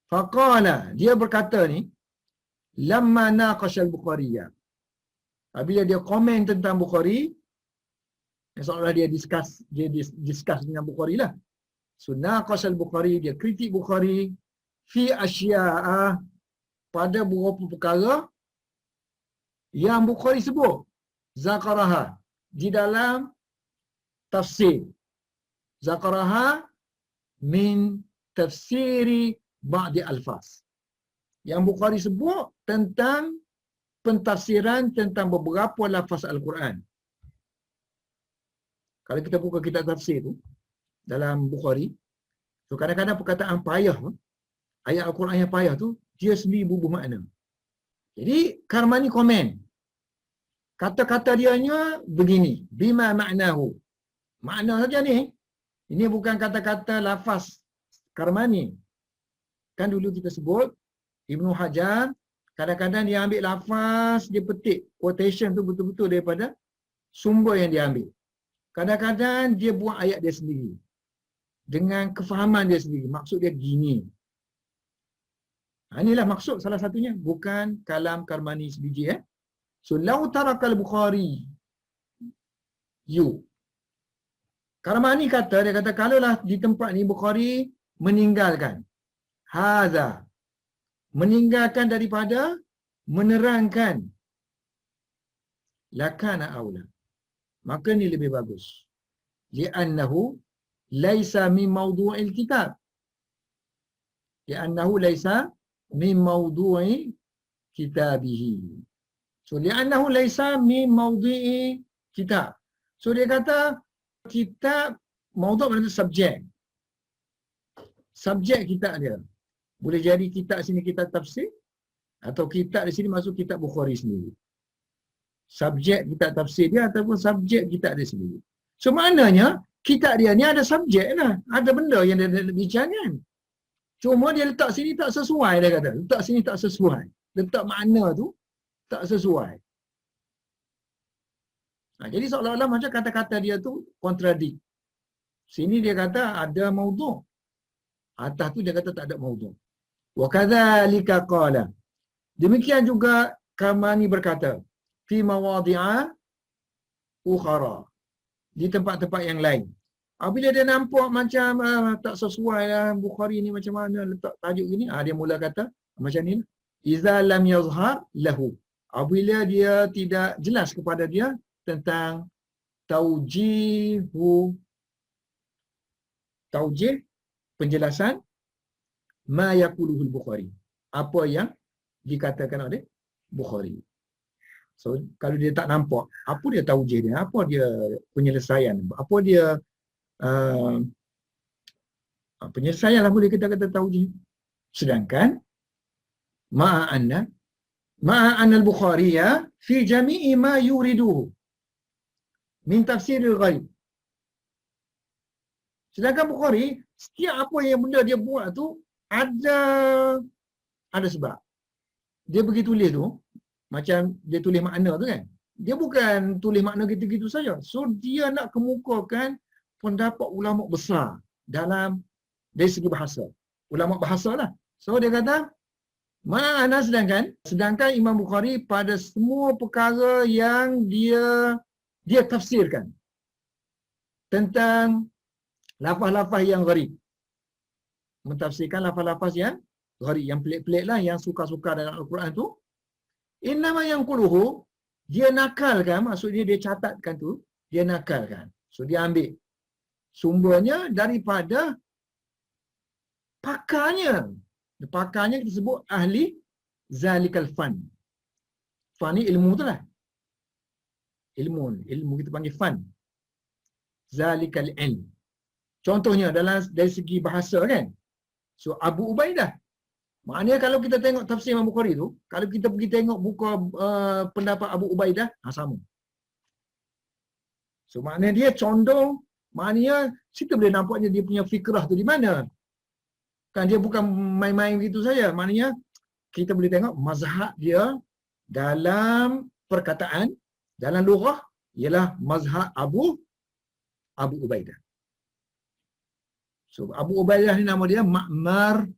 Faqala, dia berkata ni, lamma naqashal Bukhariya. Apabila dia komen tentang Bukhari, seolah dia discuss dengan Bukhari lah. So naqashal Bukhari, dia kritik Bukhari fi asya'a, pada beberapa perkara yang Bukhari sebut zakaraha di dalam tafsir. Zakaraha min tafsiri ba'di alfaz. Yang Bukhari sebut tentang pentafsiran tentang beberapa lafaz Al-Quran. Kalau kita buka kitab tafsir tu dalam Bukhari, so kadang-kadang perkataan payah, ayat Al-Quran yang payah tu, dia sendiri berubah makna. Jadi Karmani komen, kata-kata dianya begini, bima ma'nahu. Makna saja ni. Ini bukan kata-kata lafaz Karmani. Kan dulu kita sebut Ibnu Hajar, kadang-kadang dia ambil lafaz, dia petik quotation tu betul-betul daripada sumber yang dia ambil. Kadang-kadang dia buat ayat dia sendiri dengan kefahaman dia sendiri. Maksud dia gini. Inilah maksud salah satunya, bukan kalam Karmani sebiji. So lau tarakal Bukhari you. Karmani kata, dia kata kalaulah di tempat ni Bukhari meninggalkan hadza, meninggalkan daripada menerangkan, lakana aula, maka ni lebih bagus. Li'annahu laisa min mawdu'il kitab. Li'annahu laisa min mawdu'i kitabihi. So li'annahu laisa min mawdu'i kitab. So dia kata kitab mawdu' berarti subjek. Subjek kitab dia. Boleh jadi kitab sini kitab tafsir atau kitab di sini masuk kitab Bukhari sendiri. Subjek kitab tafsir dia ataupun subjek kitab dia sendiri. So maknanya kitab dia ni ada subjek lah. Ada benda yang dia nak bincangkan. Cuma dia letak sini tak sesuai, dia kata. Letak sini tak sesuai. Letak makna tu tak sesuai. Jadi seolah-olah macam kata-kata dia tu kontradik. Sini dia kata ada maudhu'. Atas tu dia kata tak ada maudhu'. Wa kadzalika qala. Demikian juga Kamani berkata, fi mawadhi'a ukhra. Di tempat-tempat yang lain. Bila dia nampak macam tak sesuai lah Bukhari ni macam mana letak tajuk gini, dia mula kata macam ni. Iza lam yazhar lahu. Apabila dia tidak jelas kepada dia tentang taujih penjelasan ma yaquluhul Bukhari. Apa yang dikatakan oleh Bukhari. So kalau dia tak nampak apa dia taujih dia, apa dia penyelesaian, apa dia penyelesaian lah boleh kita kata taujih. Sedangkan ma'anna al-Bukhari fi jami'i ma yuriduhu min tafsiril ghaib. Sedangkan Bukhari setiap apa yang benda dia buat tu ada sebab. Dia pergi tulis tu macam dia tulis makna tu kan. Dia bukan tulis makna gitu-gitu saja. So dia nak kemukakan pendapat ulama besar dalam dari segi bahasa. Ulama bahasa lah. So dia kata ma'ana sedangkan Imam Bukhari pada semua perkara yang dia tafsirkan tentang lafaz-lafaz yang gharib. Mentafsirkan lafaz-lafaz yang gharib, yang pelik-pelik lah, yang suka-suka dalam Al-Quran tu. Innama yang kuluhu, dia nakalkan, maksudnya dia catatkan tu, dia nakalkan. So dia ambil sumbernya daripada pakarnya. Pakarnya kita sebut ahli zalikal fan. Fan ni ilmu tu lah. Ilmu kita panggil fan. Zalikal ilm. Contohnya dari segi bahasa kan. So Abu Ubaidah. Maknanya kalau kita tengok tafsir Imam Bukhari tu, kalau kita pergi tengok buku pendapat Abu Ubaidah, sama. So maknanya dia condong, maknanya kita boleh nampaknya dia punya fikrah tu di mana. Kan dia bukan main-main begitu saja. Maknanya kita boleh tengok mazhab dia dalam perkataan, dalam lughah ialah mazhab Abu Ubaidah. So Abu Ubaidah ni nama dia Ma'mar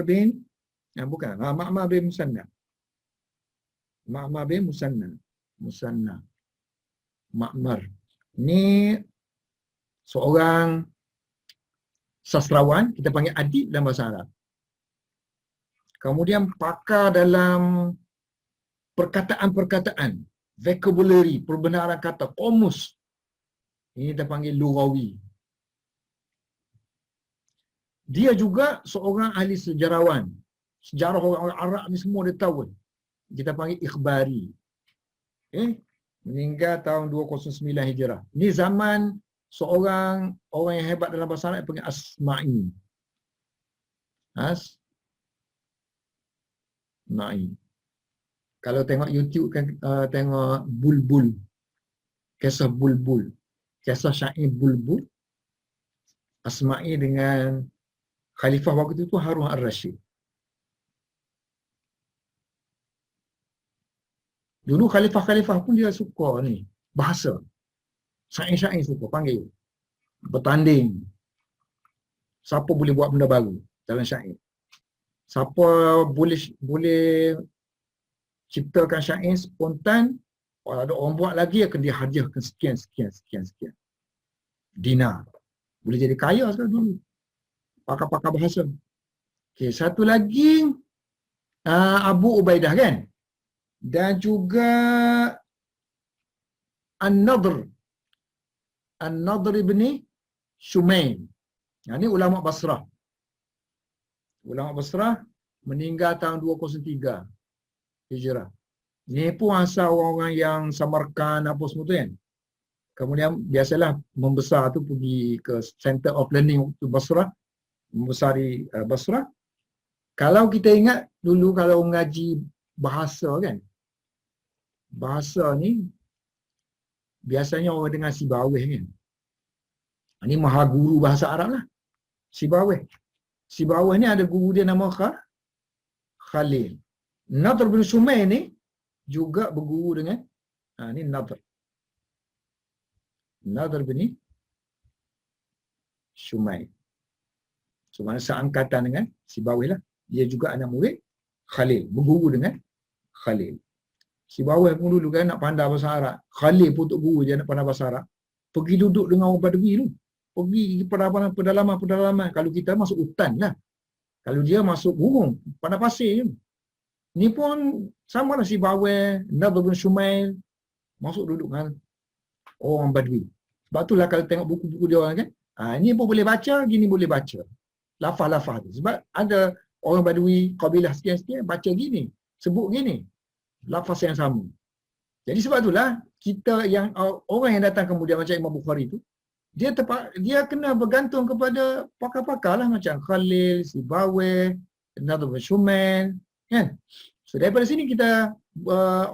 bin Ma'mar bin Musanna. Ma'mar bin Musanna. Ma'mar. Ni seorang sastrawan, kita panggil adib dalam bahasa Arab. Kemudian pakar dalam perkataan-perkataan, vocabulary, perbenaran kata, komus. Ini kita panggil lughawi. Dia juga seorang ahli sejarawan. Sejarah orang Arab ni semua dia tahu. Kita panggil ikhbari. Meninggal tahun 209 Hijrah. Ini zaman seorang orang yang hebat dalam bahasa Arab panggil Asma'i. Asma'i. Kalau tengok YouTube kan tengok Bulbul. Kisah Bulbul. Kisah syair Bulbul. Asma'i dengan Khalifah waktu itu Harun Ar-Rasyid. Dulu khalifah-khalifah pun dia suka ni bahasa. Syair-syair suka panggil. Bertanding. Siapa boleh buat benda baru dalam syair. Siapa boleh ciptakan syair spontan, kalau ada orang buat lagi akan dia hadiahkan sekian. Dinar. Boleh jadi kaya sekarang dulu. Pakar-pakar bahasa. Okey, satu lagi Abu Ubaidah kan? Dan juga An-Nadr. An-Nadr ibn Shumail. Ini ulama Basrah. Ulama Basrah meninggal tahun 203 Hijrah. Ini pun asal orang-orang yang Samarkand apa semua tu kan. Kemudian biasalah membesar tu pergi ke Center of Learning waktu Basrah. Membesar di Basrah. Kalau kita ingat dulu kalau mengaji bahasa kan. Bahasa ni biasanya orang dengar Sibawih kan. Ini maha guru bahasa Arab lah. Sibawih. Sibawih ni ada guru dia nama Khalil. Nadr bin Shumail ni juga berguru dengan ni Nadr. Nadr bin Shumail. So mana seangkatan dengan Sibawih lah. Dia juga anak murid Khalil. Berguru dengan Khalil. Sibawih pun dulu kan nak pandai bahasa Arab. Khalil pun untuk guru je nak pandai bahasa Arab. Pergi duduk dengan orang Badui tu. Pergi pedalaman. Kalau kita masuk hutan lah. Kalau dia masuk gunung, padang pasir je. Ni pun sama lah Sibawih, Nadr bin Shumail. Masuk duduk dengan orang Badui. Sebab itulah kalau tengok buku-buku dia orang kan. Ni pun boleh baca, gini boleh baca. Lafaz-lafaz tu. Sebab ada orang Badui, kabilah sekian-sekian, baca gini. Sebut gini. Lafaz yang sama. Jadi sebab itulah kita yang orang yang datang kemudian macam Imam Bukhari tu, dia kena bergantung kepada pakar-pakar lah macam Khalil, Sibawih, Nadr bin Shumail, kan? So daripada sini kita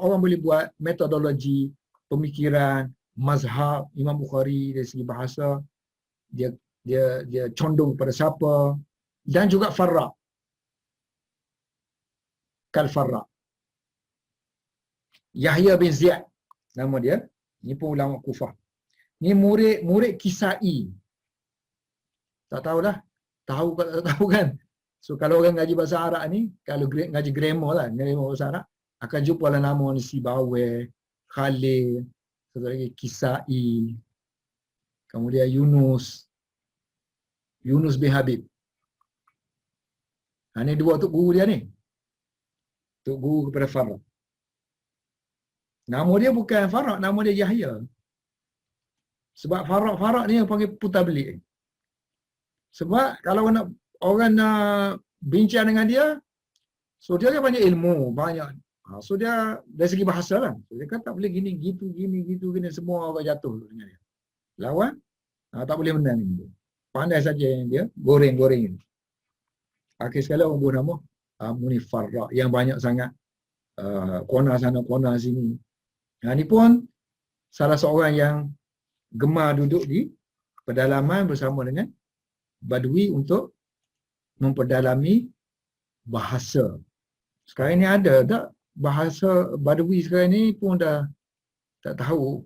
orang boleh buat metodologi pemikiran mazhab Imam Bukhari dari segi bahasa, dia condong pada siapa, dan juga farra' kal farra'. Yahya bin Ziyad nama dia, ni pun ulama Kufah. Ni murid Kisai. Tak tahulah. Tahu kalau tak tahu kan. So kalau orang ngaji bahasa Arab ni, kalau ngaji grammar lah, grammar bahasa Arab, akan jumpa lah nama ni Sibawih, Khalil, satu lagi Kisai, kemudian Yunus bin Habib. Ni dua tok guru dia ni. Tok guru kepada Farah. Nama dia bukan Farah, nama dia Yahya. Sebab Farah ni yang panggil putablik. Sebab kalau orang nak bincang dengan dia, so dia kan banyak ilmu, banyak. So dia dari segi bahasa lah. So, dia kata tak boleh gini, gitu, gini. Semua orang jatuh dengan dia. Lawan, tak boleh menang ni. Pandai saja yang dia, goreng-goreng ni. Akhir sekali orang buat nama Munif Farah yang banyak sangat kona sana, kona sini. Ni pun salah seorang yang gemar duduk di pedalaman bersama dengan Badui untuk memperdalami bahasa. Sekarang ni ada tak bahasa Badui sekarang ni pun dah tak tahu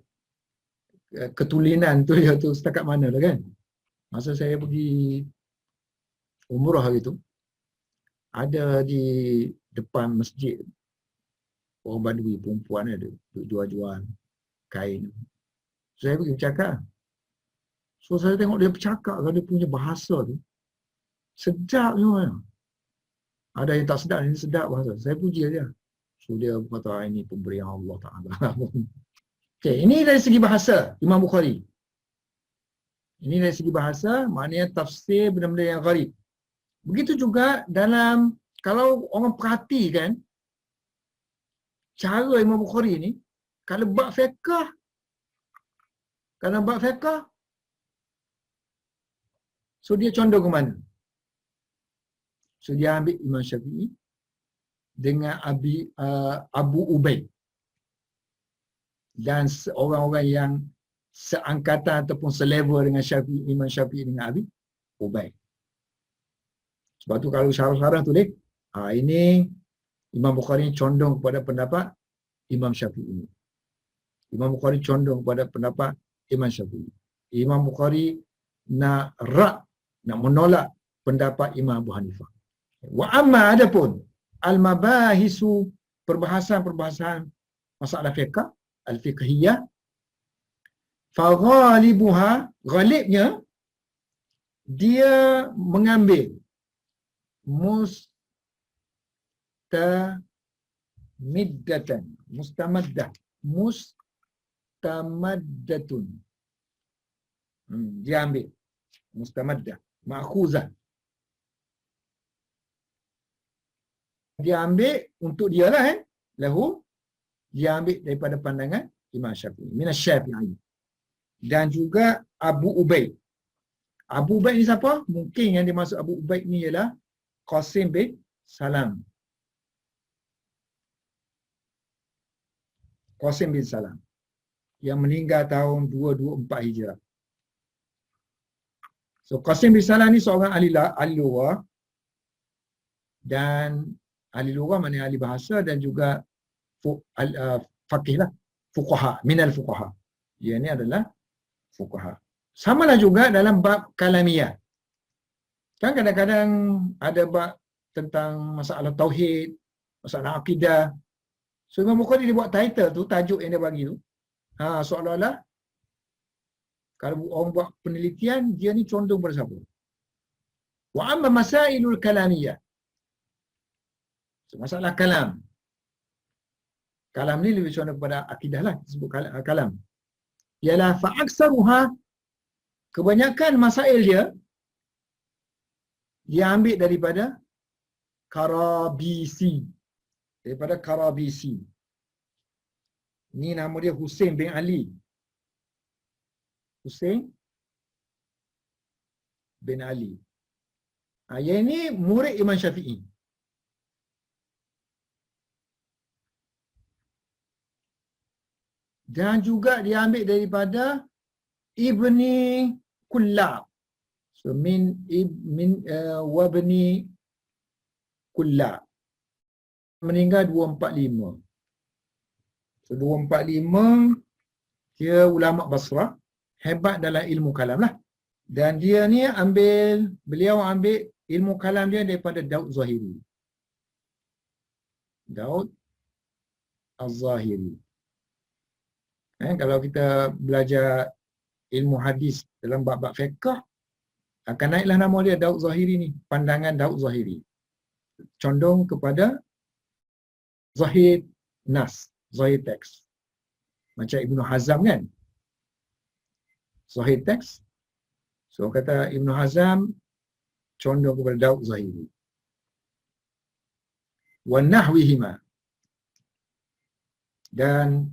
ketulinan tu dia tu setakat mana lah kan. Masa saya pergi umrah hari tu, ada di depan masjid orang Badui perempuan ada jual-jual kain. Saya pergi bercakap. So saya tengok dia bercakap, kalau dia punya bahasa tu sedap semua. Ada yang tak sedap, ini sedap bahasa. Saya puji dia. So dia kata ini pemberian Allah Ta'ala. Okay, ini dari segi bahasa Imam Bukhari. Ini dari segi bahasa, maknanya tafsir benda-benda yang gharib. Begitu juga dalam, kalau orang perhatikan cara Imam Bukhari ni, kalau bab fiqh, so dia condong ke mana? So dia ambil Imam Syafi'i dengan Abu Ubaid dan orang-orang yang seangkatan ataupun selevel dengan Imam Syafi'i dengan Abi Ubaid. Sebab tu kalau syarah-syarah tulis, ini Imam Bukhari condong kepada pendapat Imam Syafi'i. Imam Bukhari condong kepada pendapat Imam Syafi'i. Imam Bukhari nak menolak pendapat Imam Abu Hanifah. Wa amma adapun al-mabahisu, perbahasan masalah fiqh, al-fiqhiyah, fa ghalibuha, ghalibnya dia mengambil mustamadah mustamaddatun. Dia ambil mustamaddah, ma'khuzah. Dia ambil untuk dia lah lahu, dia ambil daripada pandangan Imam Syafi'i, minas Syafi'i. Dan juga Abu Ubaid. Abu Ubaid ni siapa? Mungkin yang dimaksud Abu Ubaid ni ialah Qasim bin Salam. Qasim bin Salam yang meninggal tahun 224 Hijrah. So Qasim bin Salam ni seorang ahli lughah, dan ahli lughah maknanya ahli bahasa, dan juga faqih lah, fuqaha, minal fuqaha. Dia ni adalah fuqaha. Samalah juga dalam bab kalamiyah. Kan kadang-kadang ada bab tentang masalah tauhid, masalah akidah. So Imam Bukhari dia buat title tu, tajuk yang dia bagi tu. Seolah-olah kalau orang buat penelitian, dia ni condong pada siapa? Wa amma masailul kalamiyah. So, masalah kalam. Kalam ni lebih condong kepada akidah lah, disebut kalam. Ialah fa'aksaruha, kebanyakan masail dia ambil daripada Karabisi. Daripada Karabisi. Ni nama dia Husain bin Ali. Husain bin Ali. Yang ini murid Imam Syafi'i. Dan juga dia ambil daripada Ibni Kullab. So wabni Kullab. Meninggal 245. So 245, dia ulama Basrah, hebat dalam ilmu kalam lah. Dan dia ni beliau ambil ilmu kalam dia daripada Daud Zahiri. Daud Az-Zahiri. Kalau kita belajar ilmu hadis dalam bab-bab fiqh, akan naiklah nama dia Daud Zahiri ni, pandangan Daud Zahiri. Condong kepada Zahir Nas, Zahir teks. Macam Ibnu Hazam kan? Zahir teks. So kata Ibnu Hazam condong kepada Daud Zahiri. Wa nahwihima. Dan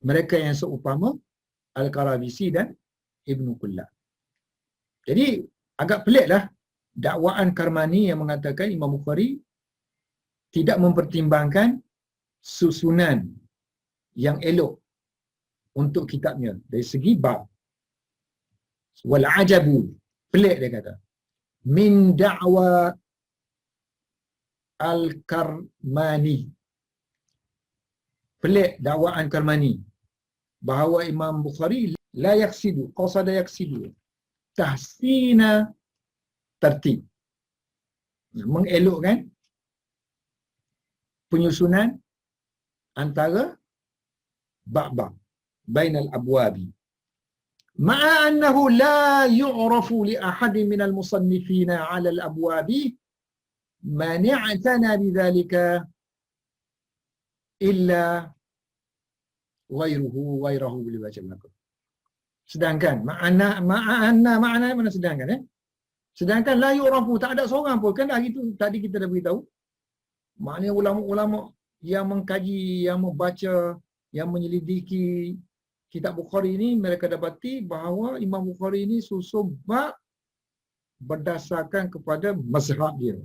mereka yang seumpama Al-Karabisi dan Ibnu Kullab. Jadi agak peliklah dakwaan Karmani yang mengatakan Imam Bukhari tidak mempertimbangkan susunan yang elok untuk kitabnya dari segi bab. Wal ajabu, pelik dia kata, min da'wa Al-Karmani. Pelik dakwaan Karmani bahawa Imam Bukhari la yaksidu, qasada yaksidu tahsina tertib, mengelokkan penyusunan antara bab-bab bainal abwabi, ma'a annahu la yu'rafu li ahadin minal musannifina 'ala al-abwabi man i'tana bidzalika illa ghairuhu boleh baca belakang. Sedangkan makna mana sedangkan sedangkan la yu'rafu, tak ada seorang pun, kan hari tu tadi kita dah beritahu, maknanya ulama-ulama yang mengkaji, yang membaca, yang menyelidiki kitab Bukhari ini, mereka dapati bahawa Imam Bukhari ini susun bab berdasarkan kepada mazhab dia,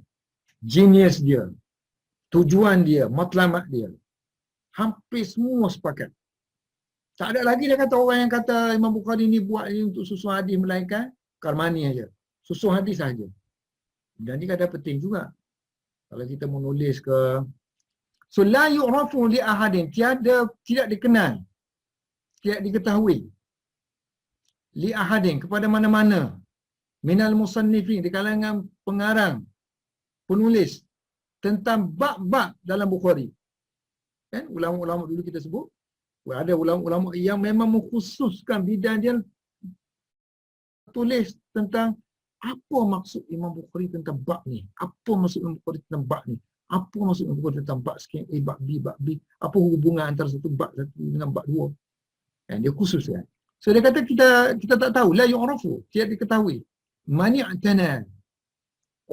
genius dia, tujuan dia, matlamat dia. Hampir semua sepakat. Tak ada lagi dia kata orang yang kata Imam Bukhari ni buat ni untuk susun hadis, melainkan Karmani aja, susun hadis saja. Dan ini kata penting juga kalau kita menulis ke. So la yu'rafu li ahadin, tidak dikenal, tidak diketahui li ahadin, kepada mana-mana, minal musannifin, di kalangan pengarang, penulis tentang bab-bab dalam Bukhari. Kan ulama-ulama dulu kita sebut, ada ulama-ulama yang memang mengkhususkan bidang dia, tulis tentang apa maksud Imam Bukhari tentang bab ni, apa maksud Imam Bukhari tentang bab ni, apa maksud Imam Bukhari tentang bab sekian, bab B, apa hubungan antara satu bab satu dengan bab dua. Yang dia khususkan. So dia kata kita tak tahu, la yu'rafu, tidak diketahui. Mani'tana,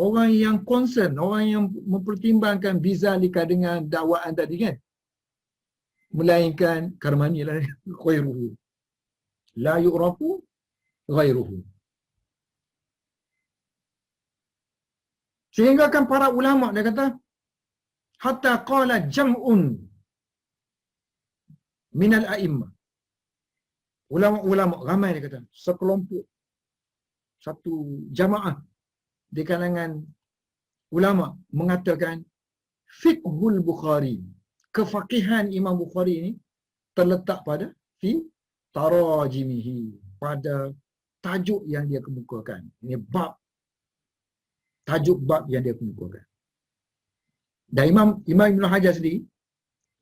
orang yang concern, orang yang mempertimbangkan bizalika dengan dakwaan tadi kan, melainkan Karmani lah ghairuhu. La yu'rafu ghairuhu. Sehingga kan para ulama dia kata hatta qala jam'un minal a'immah. Ulama-ulama ramai dia kata, sekelompok, satu jamaah di kalangan ulama mengatakan fiqhul Bukhari, kefaqihan Imam Bukhari ini terletak pada fi tarajimihi, pada tajuk yang dia kemukakan. Ini bab, tajuk bab yang dia kemukakan. Dan Imam Ibn Hajar sendiri,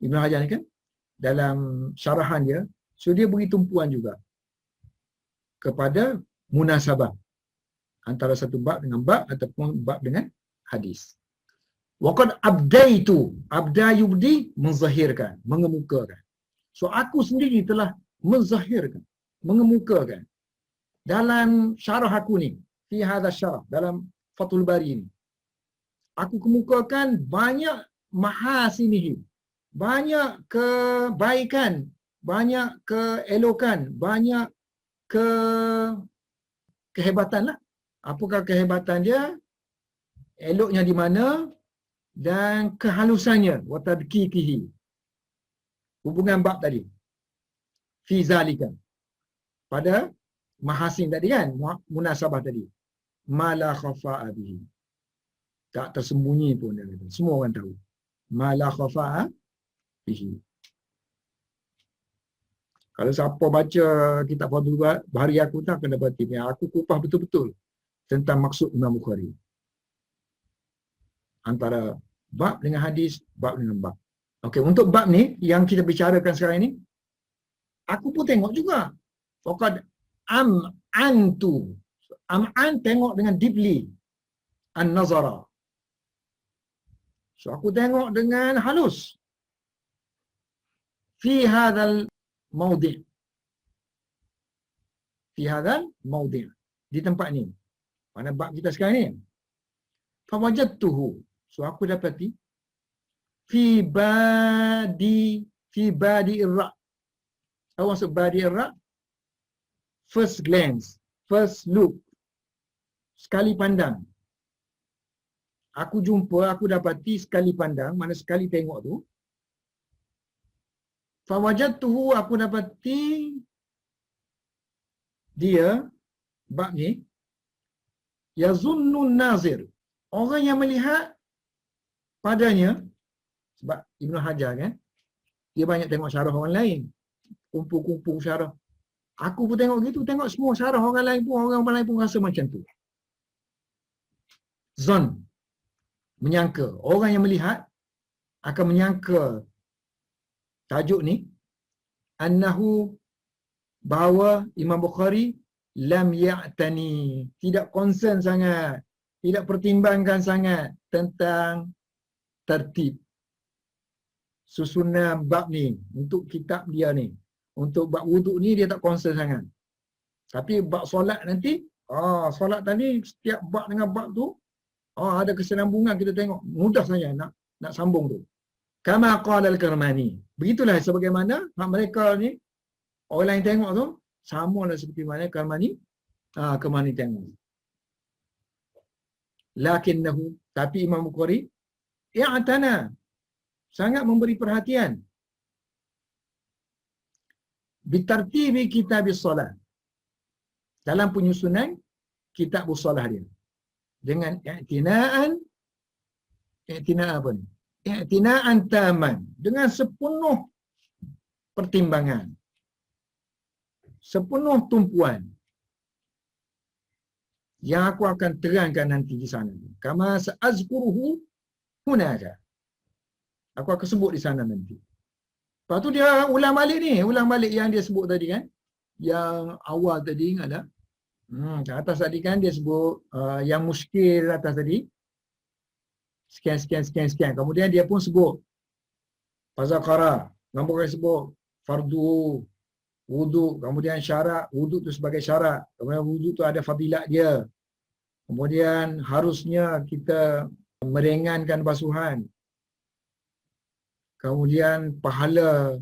Ibn Hajar ni kan dalam syarahan dia, so dia beri tumpuan juga kepada munasabah antara satu bab dengan bab ataupun bab dengan hadis. Waqad abdaitu, abda yubdi, menzahirkan, mengemukakan. So aku sendiri telah menzahirkan, mengemukakan dalam syarah aku ni, fi hadha syarah, dalam Fathul Bari ni, aku kemukakan banyak mahasinihi, banyak kebaikan, banyak keelokan, banyak kehebatan lah. Apakah kehebatan dia, eloknya di mana, dan kehalusannya, wa tadqiqihi, hubungan bab tadi, fi zalika, pada mahasin tadi kan, munasabah tadi, mala khafa'a bihi, tak tersembunyi pun dia kata, semua orang tahu, mala khafa'a bihi. Kalau siapa baca kitab Fathul Bari aku tak akan dapat tip, aku kupas betul-betul tentang maksud Imam Bukhari antara bab dengan hadis, bab dengan bab. Okey, untuk bab ni yang kita bicarakan sekarang ni, aku pun tengok juga. Faqad am'antu, am'an tengok dengan deeply, an-nazara. So aku tengok dengan halus fi hadzal mawdi', fi hadzal mawdi', di tempat ni, mana bab kita sekarang ni. Fawajadtuhu, so aku dapati fi badi irra'. Apa maksud badi irra'? First glance, first look, sekali pandang. Aku jumpa, aku dapati sekali pandang, mana sekali tengok tu. Fawajadtuhu, aku dapati dia, bab ni, yazunnun nazir, orang yang melihat padanya, sebab Ibn Hajar kan, dia banyak tengok syarah orang lain, kumpul-kumpul syarah. Aku pun tengok gitu, tengok semua syarah orang lain pun, orang lain pun rasa macam tu. Zon, menyangka, orang yang melihat akan menyangka tajuk ni, annahu, bahawa Imam Bukhari lam ya'tani, tidak concern sangat, tidak pertimbangkan sangat tentang tertib, susunan bab ni, untuk kitab dia ni. Untuk bab wuduk ni dia tak concern sangat. Tapi bab solat nanti, solat tadi setiap bab dengan bab tu, ada kesinambungan, kita tengok mudah saja nak sambung tu. Kama qala al-Karmani, begitulah sebagaimana hak mereka ni, orang lain tengok tu samalah seperti mana Karmani tengok. Lakinnahu, tapi Imam Bukhari i'tana, sangat memberi perhatian bitartibi kitabis solat, dalam penyusunan kitab solat dia, dengan i'tinaan apa ni? I'tinaan taman, dengan sepenuh pertimbangan, sepenuh tumpuan, yang aku akan terangkan nanti di sana. Kama sa'azkuruhu hunaka, aku akan sebut di sana nanti. Lepas tu dia ulang balik yang dia sebut tadi kan, yang awal tadi ingat tak? Kat atas tadi kan dia sebut yang muskil atas tadi, sekian. Kemudian dia pun sebut Fazakara, nombor dia sebut fardu wuduk, kemudian syarat wuduk tu sebagai syarat, kemudian wuduk tu ada fadilat dia, kemudian harusnya kita meringankan basuhan, kemudian pahala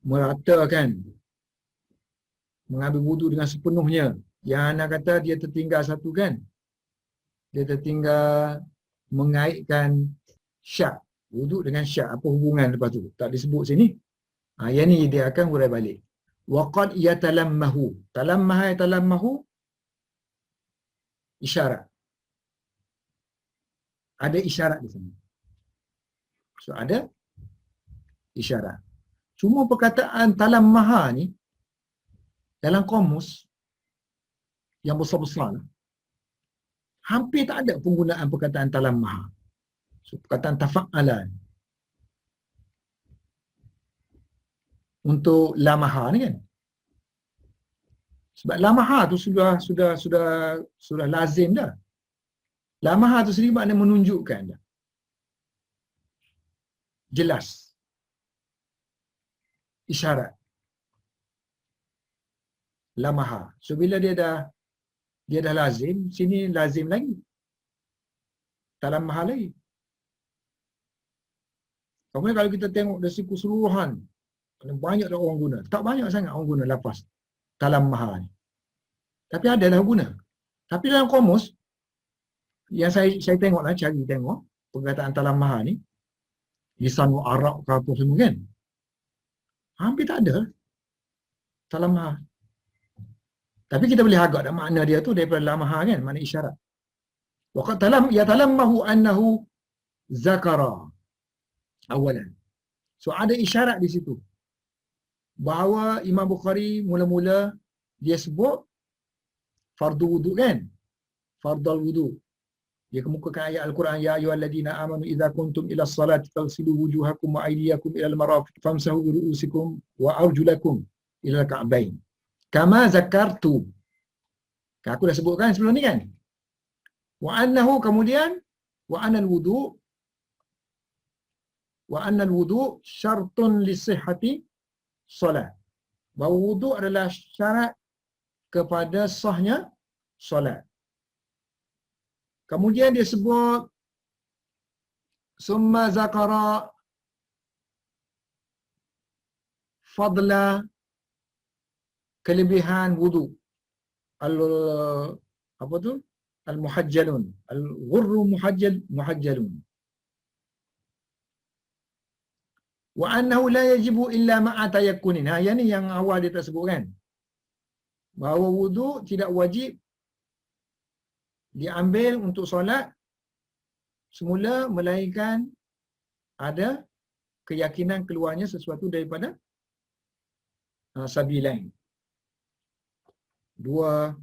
meratakan, mengambil wuduk dengan sepenuhnya. Yang anak kata dia tertinggal satu kan, dia tertinggal mengaitkan syak, wuduk dengan syak, apa hubungan lepas tu tak disebut sini. Yang ni dia akan hurai balik. Waqad yatalammahu, talammahu isyarat, ada isyarat di sini. So ada isyarat. Cuma perkataan talammaha ni dalam kamus yang besar-besar hampir tak ada penggunaan perkataan talammaha. So, perkataan tafa'ala untuk lamaha ni kan. Sebab lamaha tu sudah lazim dah. Lamaha tu sendiri makna menunjukkan dah. Jelas. Isyarat. Lamaha. So bila dia dah lazim, sini lazim lagi. Talammaha lagi. Kemudian kalau kita tengok dari keseluruhan, banyak dah orang guna. Tak banyak sangat orang guna lafaz talammaha ni. Tapi adalah guna. Tapi dalam kamus, yang saya tengoklah, cari tengok, perkataan talammaha ni, lisan Arab ke apa semua kan, hampir tak ada talammaha. Tapi kita boleh agak dah makna dia tu daripada lamaha kan, makna isyarat. Waqad yatalammahu annahu zakara awalan. So ada isyarat di situ bahawa Imam Bukhari mula-mula dia sebut fardu wudu kan, fardal wudu. Dia kemukakan ayat Al-Quran, ya ayyuhalladzina amanu idza kuntum ila salati faghsilu wujuhakum wa aydiyakum ila al-marafiq famsahu bi ru'usikum wa arjulakum ila al-ka'bain kama zakartu. Aku dah sebutkan sebelum ni kan. Wa annahu, kemudian wa annal wudu syartun li sihhati solat. Bahawa wudu adalah syarat kepada sahnya solat. Kemudian dia sebut summa zakara fadla, kelebihan wudu. Apa tu? Al-muhajjalun. Al-ghurru muhajjalun. Wa annahu la yajibu illa ma'a tayakkunin. Yang ni yang awal dia tak sebut kan. Bahawa wudu tidak wajib diambil untuk solat semula melainkan ada keyakinan keluarnya sesuatu daripada sabilain. Dua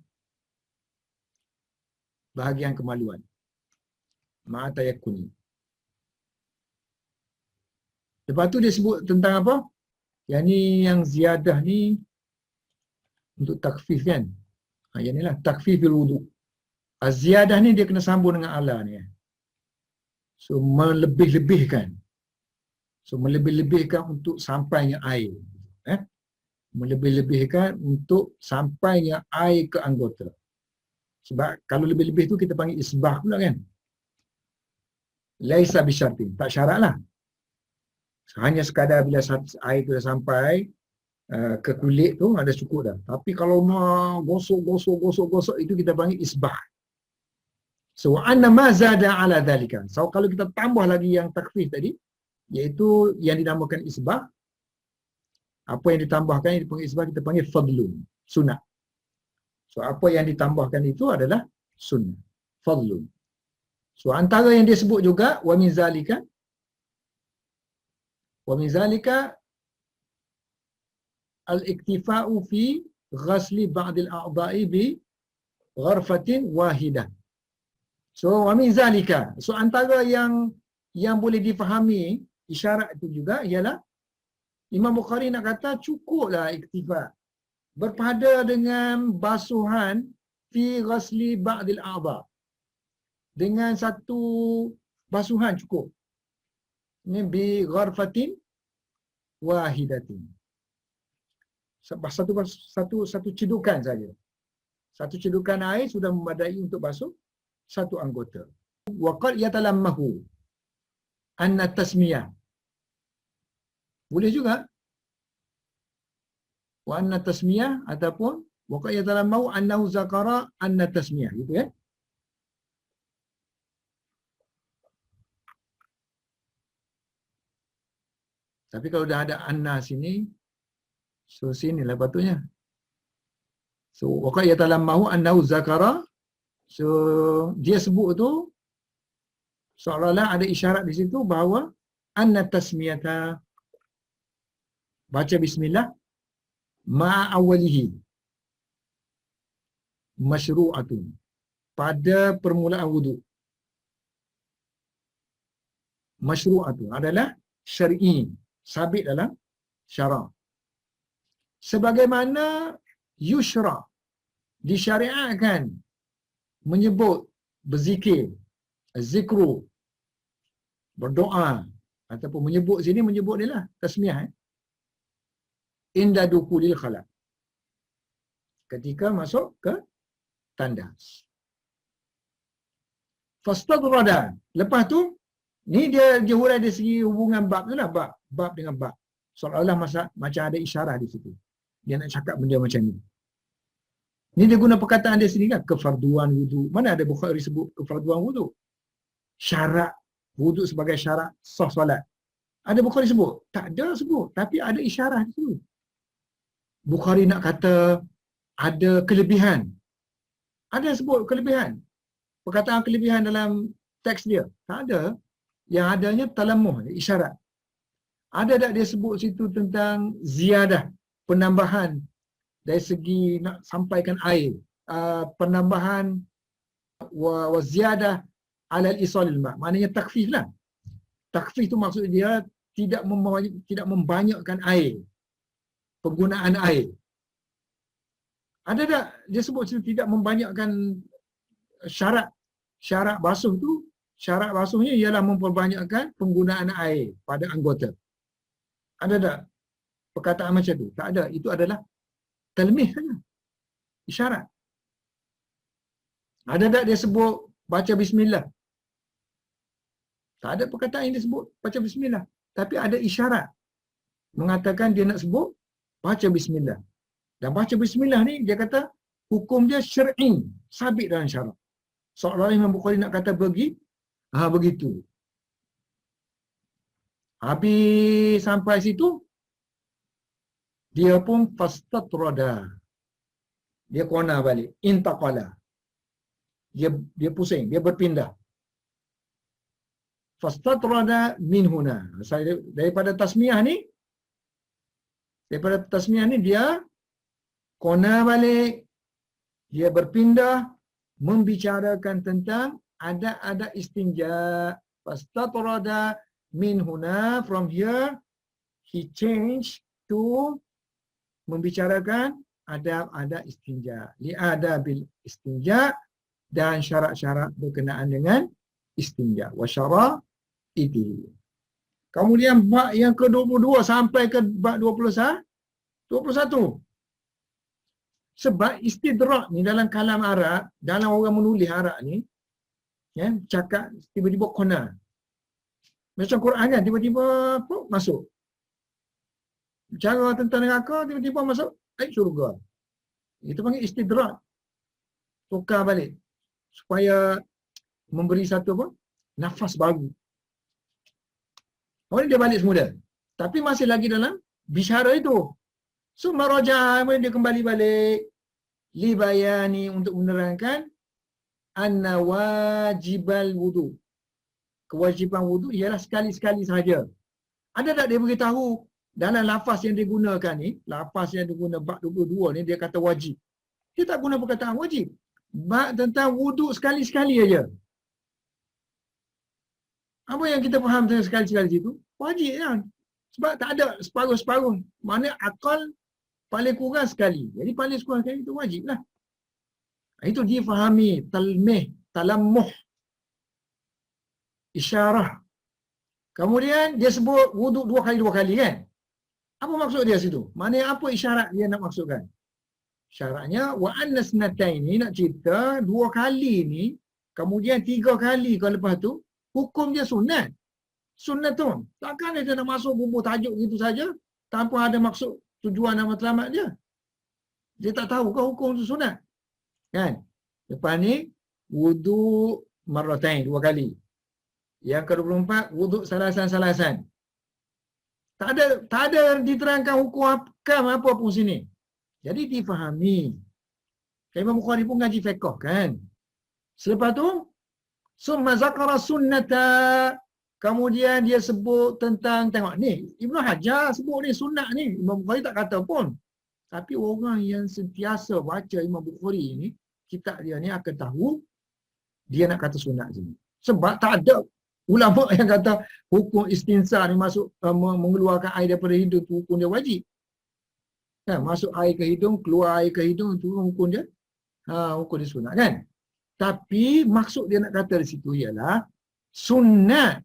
bahagian kemaluan. Ma'a tayakkuni. Lepas tu dia sebut tentang apa? Yang ni, yang ziyadah ni untuk takfif kan. Yang ni lah, takfifil wudu. Az-ziyadah ni dia kena sambung dengan ala ni. So, melebih-lebihkan. So, melebih-lebihkan untuk sampainya air. Melebih-lebihkan untuk sampainya air ke anggota. Sebab kalau lebih-lebih tu kita panggil isbah pula kan. Laisa bisyartin. Tak syarat lah. Hanya sekadar bila air tu dah sampai ke kulit tu ada cukup dah. Tapi kalau nak gosok itu kita panggil isbah. So anna ma zada ala dhalika. So kalau kita tambah lagi yang takfif tadi, iaitu yang dinamakan isbah, apa yang ditambahkan yang dipanggil isbah kita panggil fadlun, sunat. So apa yang ditambahkan itu adalah sunnah, fadlun. So antara yang dia sebut juga wa min zalika al-iktifa'u fi ghasli ba'd al-a'dha'i bi gharfatin wahidah. So wa min zalika. So antara yang boleh difahami isyarat itu juga ialah Imam Bukhari nak kata cukuplah iktifa, berpada dengan basuhan fi ghasli ba'd al-a'dha, dengan satu basuhan cukup. Ini bi gharfatin wahidatin. Satu, satu, satu cedukan saja. Satu cedukan air sudah memadai untuk basuh satu anggota. Waqad yatalammahu anna tasmiyah. Boleh juga. Wa anna tasmiyah ataupun waqad yatalammahu annahu zakara anna tasmiyah. Gitu ya. Tapi kalau dah ada anna sini, so sinilah patutnya. So waqad yatalammahu annahu zakara. So dia sebut tu seolah-olah ada isyarat di situ bahawa anna tasmiyata, baca bismillah ma'a awwalihi masyru'atun, pada permulaan wudu. Masyru'atun adalah syar'i, sabit dalam syarak. Sebagaimana yushra, disyariatkan menyebut, berzikir, zikru, berdoa, ataupun menyebut sini, menyebut ni lah tasmiyah, inda dukulil khala, ketika masuk ke tandas. Fastadrada, lepas tu ni dia hurai dari segi hubungan bab tu lah, bab dengan bab, seolah-olah macam ada isyarat di situ dia nak cakap benda macam ni. Ni dia guna perkataan dia sendiri kan, kefarduan wudu. Mana ada Bukhari sebut kefarduan wudu? Syarat wudu sebagai syarat sah solat. Ada Bukhari sebut? Tak ada sebut. Tapi ada isyarat di situ. Bukhari nak kata ada kelebihan. Ada sebut kelebihan. Perkataan kelebihan dalam teks dia? Tak ada. Yang adanya talamuh, isyarat. Ada tak dia sebut situ tentang ziyadah, penambahan dari segi nak sampaikan air, penambahan wa ziyadah ala al-isalil ma', maknanya takfif lah. Takfif tu maksud dia tidak membanyakkan air, penggunaan air. Ada tak dia sebut situ tidak membanyakkan syarat basuh tu? Syarat basuhnya ialah memperbanyakkan penggunaan air pada anggota. Ada tak perkataan macam tu? Tak ada. Itu adalah talmih saja. Isyarat. Ada tak dia sebut baca bismillah? Tak ada perkataan yang dia sebut baca bismillah. Tapi ada isyarat mengatakan dia nak sebut baca bismillah. Dan baca bismillah ni dia kata hukum dia syar'i, sabit dalam syarak. Seolah-olah Imam Bukhari nak kata begitu. Habis sampai situ, dia pun fastatrada. Dia kona balik. Intaqala. Dia pusing. Dia berpindah. Fastatrada min huna. Daripada tasmiyah ni, dia kona balik. Dia berpindah. Membicarakan tentang ada istinja. Fastatrada min huna. From here, he changed to membicarakan adab istinja. Li'ada bil istinja dan syarat-syarat berkenaan dengan istinja. Wa syara itu. Kemudian bab yang ke-22 sampai ke bab 21. Sebab istidrak ni dalam kalam Arab, dalam orang menulis Arab ni, ya, cakap tiba-tiba qana. Macam Quran kan, tiba-tiba masuk. Bicara tentang neraka, tiba-tiba masuk syurga. Itu panggil istidrak. Tukar balik. Supaya memberi satu nafas baru. Kemudian dia balik semula. Tapi masih lagi dalam bisyara itu. So, maraja, kemudian dia kembali balik. Libayani, untuk menerangkan anna wajibal wudu. Kewajiban wudu ialah sekali-sekali sahaja. Ada tak dia beritahu dalam lafaz yang dia gunakan ni, lafaz yang dia guna bab 22 ni, dia kata wajib. Dia tak guna perkataan wajib. Bab tentang wudu sekali-sekali aja. Apa yang kita faham tentang sekali-sekali situ? Wajib kan? Sebab tak ada separuh-separuh. Mana akal paling kurang sekali. Jadi paling kurang sekali itu wajib lah. Itu dia fahami talmih, talammuh, isyarah. Kemudian dia sebut wuduk dua kali kan? Apa maksud dia situ? Maknanya apa isyarat dia nak maksudkan? Syaratnya wa annasnataini, nak cerita dua kali ni, kemudian tiga kali kalau lepas tu hukum dia sunat. Sunnatun. Takkan dia nak masuk bumbu tajuk gitu saja tanpa ada maksud tujuan dan matlamat dia. Dia tak tahu ke hukum tu sunat. Kan? Lepas ni wudu marratain, dua kali. Yang ke-24 wudu salasan-salasan. Tak ada diterangkan hukum apa pun sini. Jadi difahami. Imam Bukhari pun ngaji fiqh kan. Selepas tu summa zakara sunnata, kemudian dia sebut tentang, tengok ni Ibnu Hajar sebut ni sunat ni, Imam Bukhari tak kata pun. Tapi orang yang sentiasa baca Imam Bukhari ni, kitab dia ni akan tahu dia nak kata sunat sini. Sebab tak ada ulama yang kata hukum istinsar ni masuk mengeluarkan air daripada hidung tu hukum dia wajib. Kan? Masuk air ke hidung, keluar air ke hidung tu hukum dia hukum dia sunat kan. Tapi maksud dia nak kata di situ ialah sunat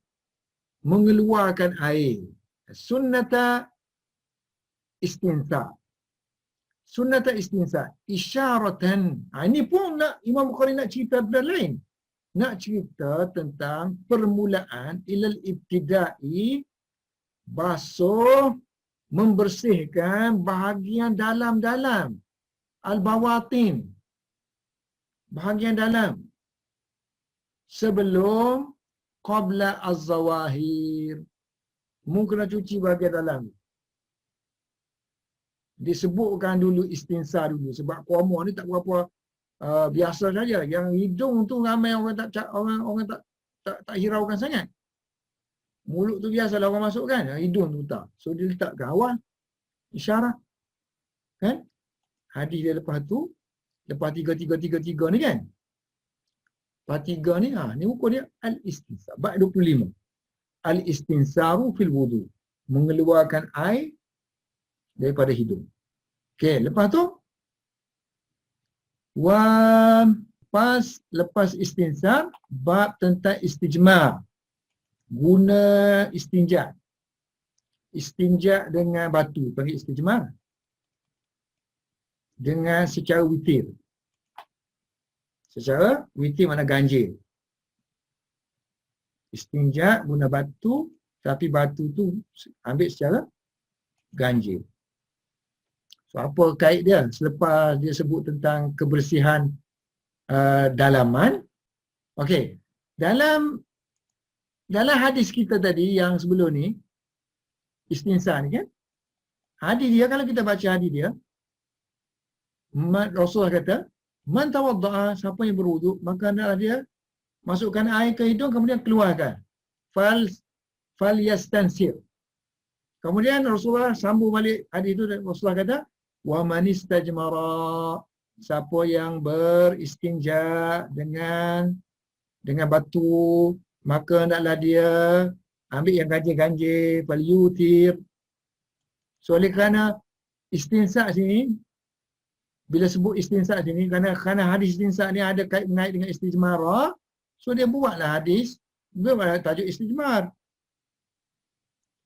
mengeluarkan air. Sunnata istinsar. Sunnata istinsar. Isyaratan. Ini pun nak Imam Bukhari nak cerita benda lain. Nak cerita tentang permulaan ilal ibtida'i, basuh, membersihkan bahagian dalam-dalam. Al-bawatin. Bahagian dalam. Sebelum qabla az-zawahir. Mu kena cuci bahagian dalam. Disebutkan dulu istinsar dulu. Sebab qamar ni tak berapa biasa saja. Yang hidung tu ramai orang tak hiraukan sangat. Mulut tu biasalah orang masukkan, hidung tu tak. So dia letak ke awal isyarat. Kan? Hadis dia lepas tu, lepas 3 ni kan. Lepas 3 ni, ni hukum dia al-istinsar. Bab 25. Al-istinsaru fil wudu. Mengeluarkan air daripada hidung. Okey, lepas tu lepas istinsar, bab tentang istijmar. Guna istinja. Istinja dengan batu, panggil istijmar. Dengan secara witir. Secara witir mana ganjil. Istinja guna batu, tapi batu tu ambil secara ganjil. So apa kait dia? Selepas dia sebut tentang kebersihan dalaman. Okey. Dalam hadis kita tadi yang sebelum ni, istinsar ni kan, hadis dia, kalau kita baca hadis dia, Rasulullah kata, man tawadda'a, siapa yang berwuduk, maka hendaklah dia masukkan air ke hidung, kemudian keluarkan. Fal yastansir. Kemudian Rasulullah sambung balik hadis itu, Rasulullah kata, wa man istajmara, siapa yang beristinja dengan batu, maka hendaklah dia ambil yang ganjil-ganjil, fal yutir. So oleh kerana istinsa sini, bila sebut istinsa sini, kerana hadis istinsa ni ada kait mengait dengan istijmara, so dia buatlah hadis, dia buatlah tajuk istijmar.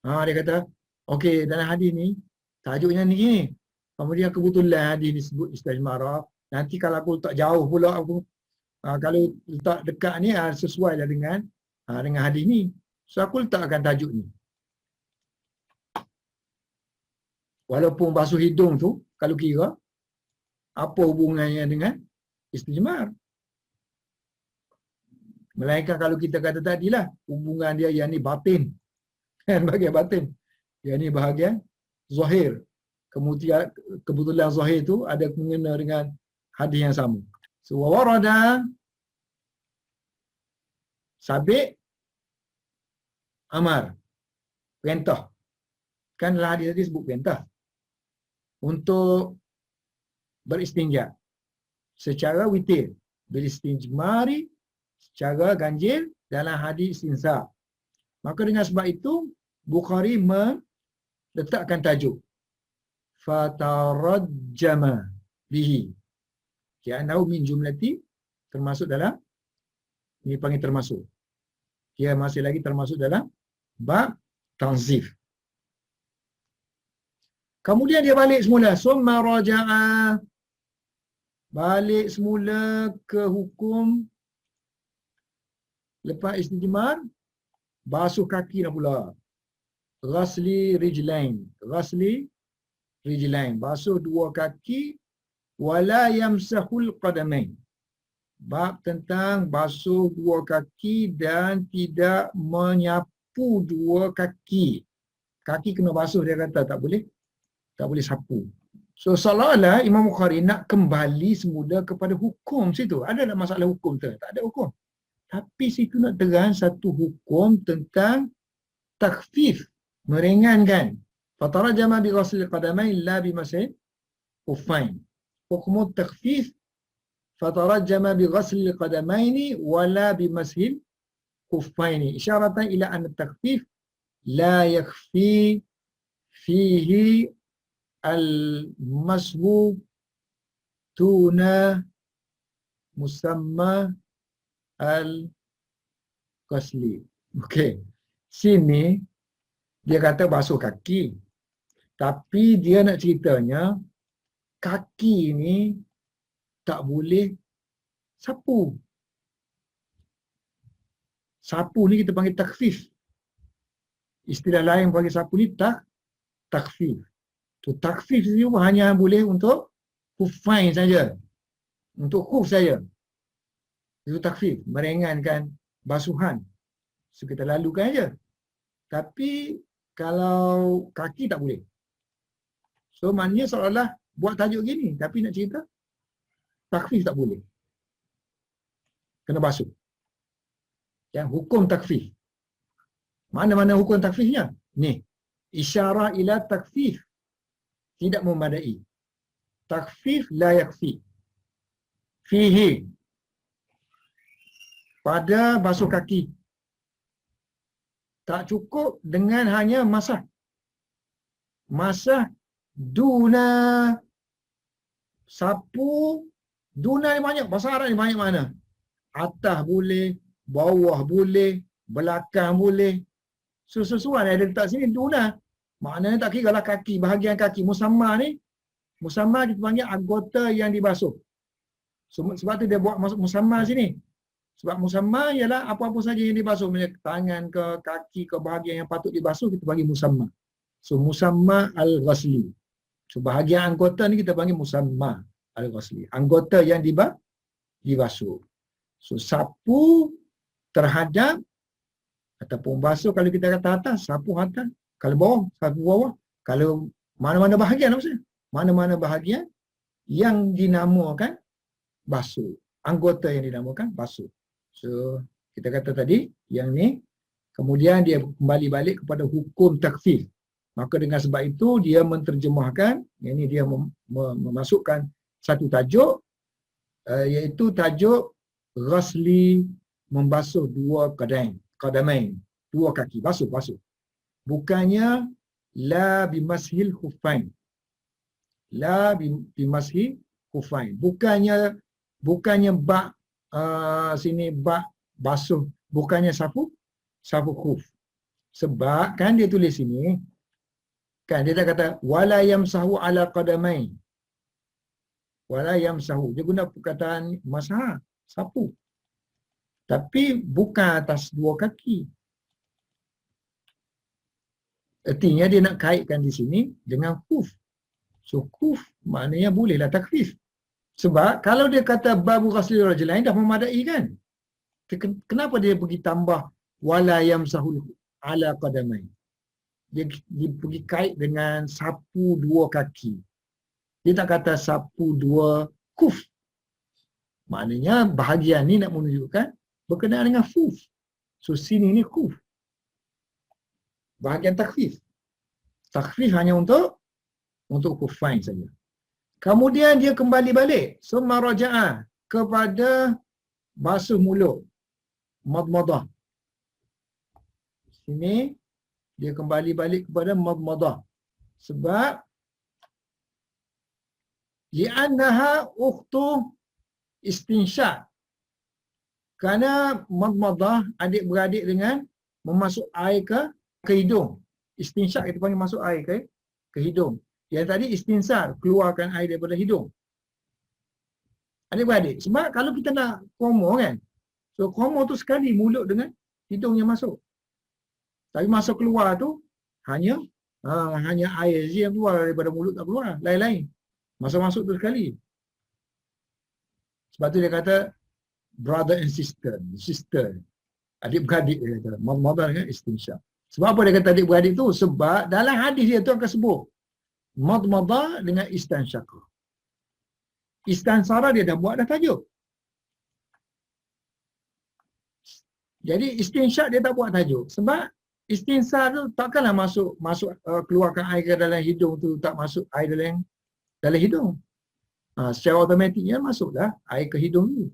Dia kata, okey, dalam hadis ni, tajuknya ni. Kemudian kebetulan hadis ni sebut istijmara. Nanti kalau aku letak jauh pula, kalau letak dekat ni, sesuai lah dengan hadis ni. So aku letakkan tajuk ni. Walaupun basuh hidung tu, kalau kira, apa hubungannya dengan istijmar? Melainkan kalau kita kata tadilah, hubungan dia yang ni batin. Kan, bahagian batin. Yang ni bahagian zahir. Kebetulan zahir tu ada mengena dengan hadis yang sama. So, wawarada sabik amar. Perintah. Kan dalam hadis tadi sebut perintah. Untuk beristinja secara witir. Beristinjmari secara ganjil dalam hadis istinsa. Maka dengan sebab itu, Bukhari meletakkan tajuk. Fatarajjama bihi. Ki'anau min jumlati, termasuk dalam, ini panggil termasuk. Dia masih lagi termasuk dalam bab tanzif. Kemudian dia balik semula. Summa raja'a. Balik semula ke hukum. Lepas istijmar, basuh kaki dah pula. Ghasli rijlain. Ghasli rijlain. Basuh dua kaki. Wala yamsahul qadamain. Bab tentang basuh dua kaki dan tidak menyapu dua kaki. Kaki kena basuh, dia kata tak boleh. Tak boleh sapu. So seolah-olah Imam Bukhari nak kembali semula kepada hukum situ. Ada tak masalah hukum tu? Tak ada hukum. Tapi situ nak terang satu hukum tentang takhfif, meringankan. Fatarajama bi ghasl qadamain la bi masih khuffain. Hukum takhfif fatarajama bi ghasl qadamain wala bi masih khuffain. Isyaratan ila anna takhfif la yakfi fihi al-mashu tuna musamma al-ghasli. Okey. Sini dia kata basuh kaki. Tapi dia nak ceritanya kaki ni tak boleh sapu. Sapu ni kita panggil takhfif. Istilah lain bagi sapu ni takhfif. Tu takhfif itu hanya boleh untuk khuffain saja. Untuk khuf saja. Itu takhfif, meringankan basuhan. So kita lalukan saja. Tapi kalau kaki tak boleh. So maknanya seolah-olah buat tajuk gini, tapi nak cerita takhfif tak boleh. Kena basuh. Yang hukum takhfif. Mana-mana hukum takhfifnya? Ni, isyarah ila takhfif. Tidak memadai. Takhfif la yakfi. Fihi. Pada basuh kaki. Tak cukup dengan hanya masah. Masah duna. Sapu. Duna ni banyak. Bahasa Arab ni banyak mana? Atas boleh. Bawah boleh. Belakang boleh. Sesuai ada letak sini duna. Maknanya tak kira lah kaki, bahagian kaki. Musamma ni, musamma kita panggil anggota yang dibasuh. Sebab tu dia buat musamma sini. Sebab musamma ialah apa-apa saja yang dibasuh. Macam tangan ke, kaki ke, bahagian yang patut dibasuh, kita panggil musamma. So, musamma al-ghasli. So, bahagian anggota ni kita panggil musamma al-ghasli. Anggota yang dibasuh. So, sapu terhadap ataupun basuh kalau kita kata atas, sapu atas. Kalau bawah, sapu bawah. Kalau mana-mana bahagian maksudnya. Mana-mana bahagian yang dinamakan basuh. Anggota yang dinamakan basuh. So, kita kata tadi, yang ni, kemudian dia kembali balik kepada hukum takhfif. Maka dengan sebab itu, dia menterjemahkan, yang ni dia memasukkan satu tajuk, iaitu tajuk ghasli, membasuh dua qadamain, dua kaki, basuh. Bukannya la bimashil khuffain. La bimashil khuffain. Bukannya bak sini bak basuh, bukannya sapu khuf. Sebab kan dia tulis sini, kan dia tak kata wala yamsahu ala qadamain. Wala yamsahu. Dia guna perkataan masah, sapu. Tapi bukan atas dua kaki. Artinya dia nak kaitkan di sini dengan khuf. So khuf maknanya bolehlah takhfif. Sebab kalau dia kata babu ghasli rajulain dah memadai kan. Kenapa dia pergi tambah wala yamsahul ala qadamain? Dia pergi kait dengan sapu dua kaki. Dia tak kata sapu dua khuf. Maknanya bahagian ni nak menunjukkan berkenaan dengan khuf. So sini ni khuf. Bahagian takhfif. Takhfif hanya untuk khuffain saja. Kemudian dia kembali balik. Summa raja'a kepada basuh mulut. Madmadah. Sini dia kembali balik kepada madmadah. Sebab li'annaha ukhtu istinsyaq. Kerana madmadah adik-beradik dengan memasuk air ke hidung. Istinsyaq kita panggil masuk air ke hidung. Yang tadi istinsar, keluarkan air daripada hidung. Adik-beradik, sebab kalau kita nak komo kan, so komo tu sekali mulut dengan hidung yang masuk. Tapi masuk keluar tu hanya hanya air je yang keluar daripada mulut, tak keluar. Lain-lain. Masuk-masuk tu sekali. Sebab tu dia kata brother and sister. Adik-beradik dia kata. Madmadah dengan istinsyaq. Sebab apa dia kata adik-beradik tu? Sebab dalam hadis dia tu akan sebut madmadah dengan istinsyaq. Istansara dia dah buat dah tajuk. Jadi istinsyaq dia tak buat tajuk. Sebab istinsar tu takkanlah masuk keluarkan air ke dalam hidung tu tak masuk air dalam hidung. Secara automatiknya masuklah air ke hidung tu.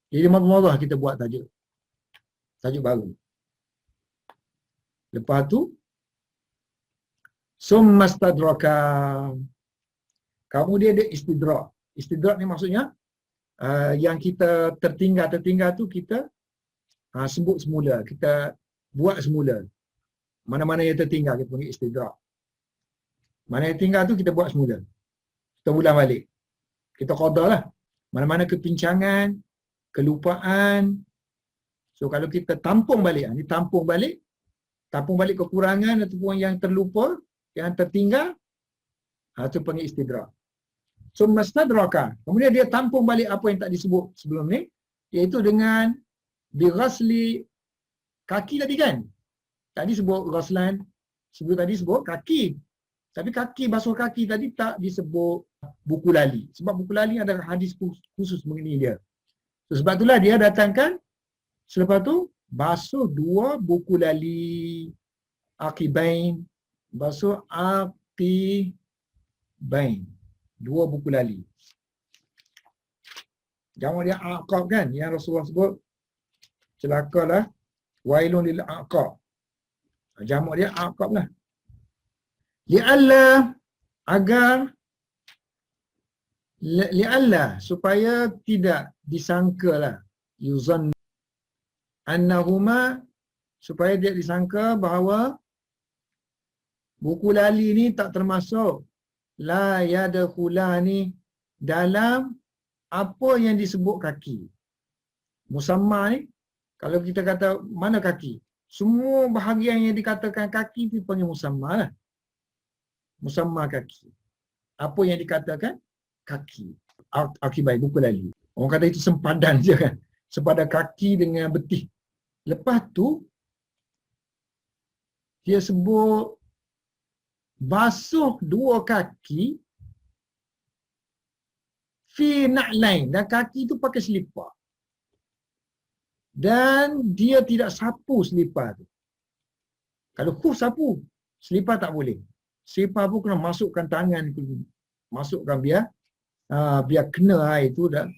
Jadi madmadah kita buat tajuk. Tajuk baru. Lepas tu summastadraka. Kemudian dia istidrak. Istidrak ni maksudnya yang kita tertinggal tu kita sebut semula, kita buat semula. Mana-mana yang tertinggal kita panggil istidrak. Mana yang tinggal tu kita buat semula. Kita ulang balik. Kita qada lah. Mana-mana kepincangan, kelupaan. So kalau kita tampung balik, ni tampung balik kekurangan ataupun yang terlupa, yang tertinggal, itu panggil istidrak. So mastadraka. Kemudian dia tampung balik apa yang tak disebut sebelum ni, iaitu dengan bighasli kaki tadi kan. Tadi sebut ghaslan, sebelum tadi sebut kaki. Tapi kaki, basuh kaki tadi tak disebut buku lali. Sebab buku lali ada hadis khusus mengenai dia. So, sebab itulah dia datangkan selepas tu basuh 2 buku lali aqibain. Basuh aqibain. 2 buku lali. Jamak dia aqab kan, yang Rasulullah sebut celakalah wailun lil aqab. Jamak dia aqab lah. Li'alla agar li'alla supaya tidak disangkalah yuzan annahuma, supaya dia disangka bahawa buku lali ni tak termasuk la yadkhulani dalam apa yang disebut kaki. Musamma ni, kalau kita kata mana kaki, semua bahagian yang dikatakan kaki itu panggil musamma lah. Musamma kaki. Apa yang dikatakan kaki. Akibai, buku lali. Orang kata itu sempadan je kan. Sempadan kaki dengan betih. Lepas tu, dia sebut basuh 2 kaki fi na'lain, dan kaki tu pakai selipar. Dan dia tidak sapu selipar tu. Kalau khuf sapu, selipar tak boleh. Selipar pun kena masukkan tangan, masukkan biar kena air tu, dan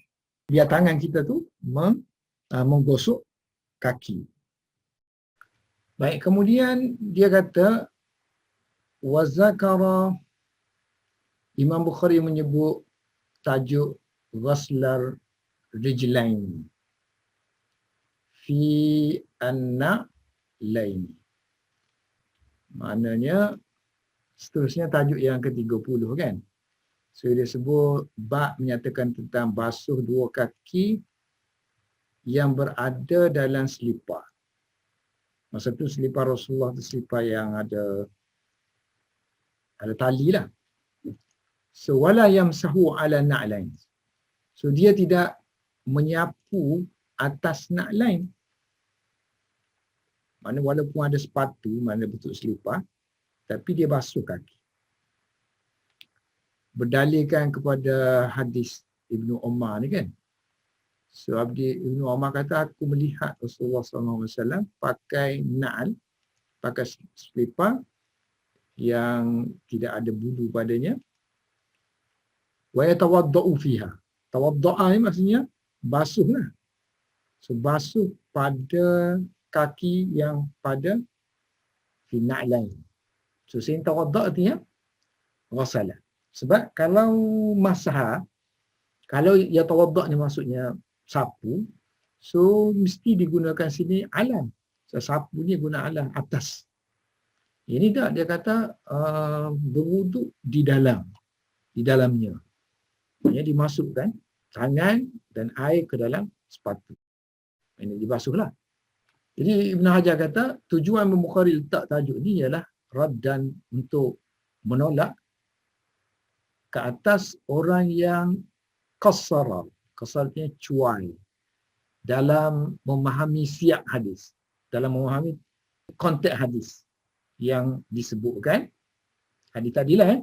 biar tangan kita tu menggosok kaki. Baik, kemudian dia kata wa zakara, Imam Bukhari menyebut tajuk ghaslar rijlain fi an-na'lain. Maknanya seterusnya tajuk yang ke-30 kan. So dia sebut bab menyatakan tentang basuh 2 kaki yang berada dalam selipar. Masa tu selipar Rasulullah tu selipar yang ada tali lah. So wala yamsahu ala na'lain. So dia tidak menyapu atas na'lain. Mana walaupun ada sepatu, mana bentuk selipar, tapi dia basuh kaki. Berdalilkan kepada hadis Ibnu Umar ni kan. So Ibnu Umar kata, aku melihat Rasulullah SAW pakai na'al, pakai selipar yang tidak ada bulu padanya. Wa yatawadda'u fiha. Tawadda'a ni maksudnya basuh lah. So basuh pada kaki yang pada fi na'lain. So sin tawadda' artinya ghasala. Sebab kalau masaha, kalau ya tawadda' ni maksudnya sapu, so mesti digunakan sini alam. So sapu ni guna alam atas. Ini tak, dia kata berwuduk di dalamnya. Ia dimasukkan tangan dan air ke dalam sepatu. Ini dibasuhlah. Jadi Ibn Hajar kata tujuan Bukhari letak tajuk ni ialah raddan, untuk menolak ke atas orang yang qassara, qassarnya cuai dalam memahami siyak hadis, dalam memahami konteks hadis yang disebutkan hadis tadilah.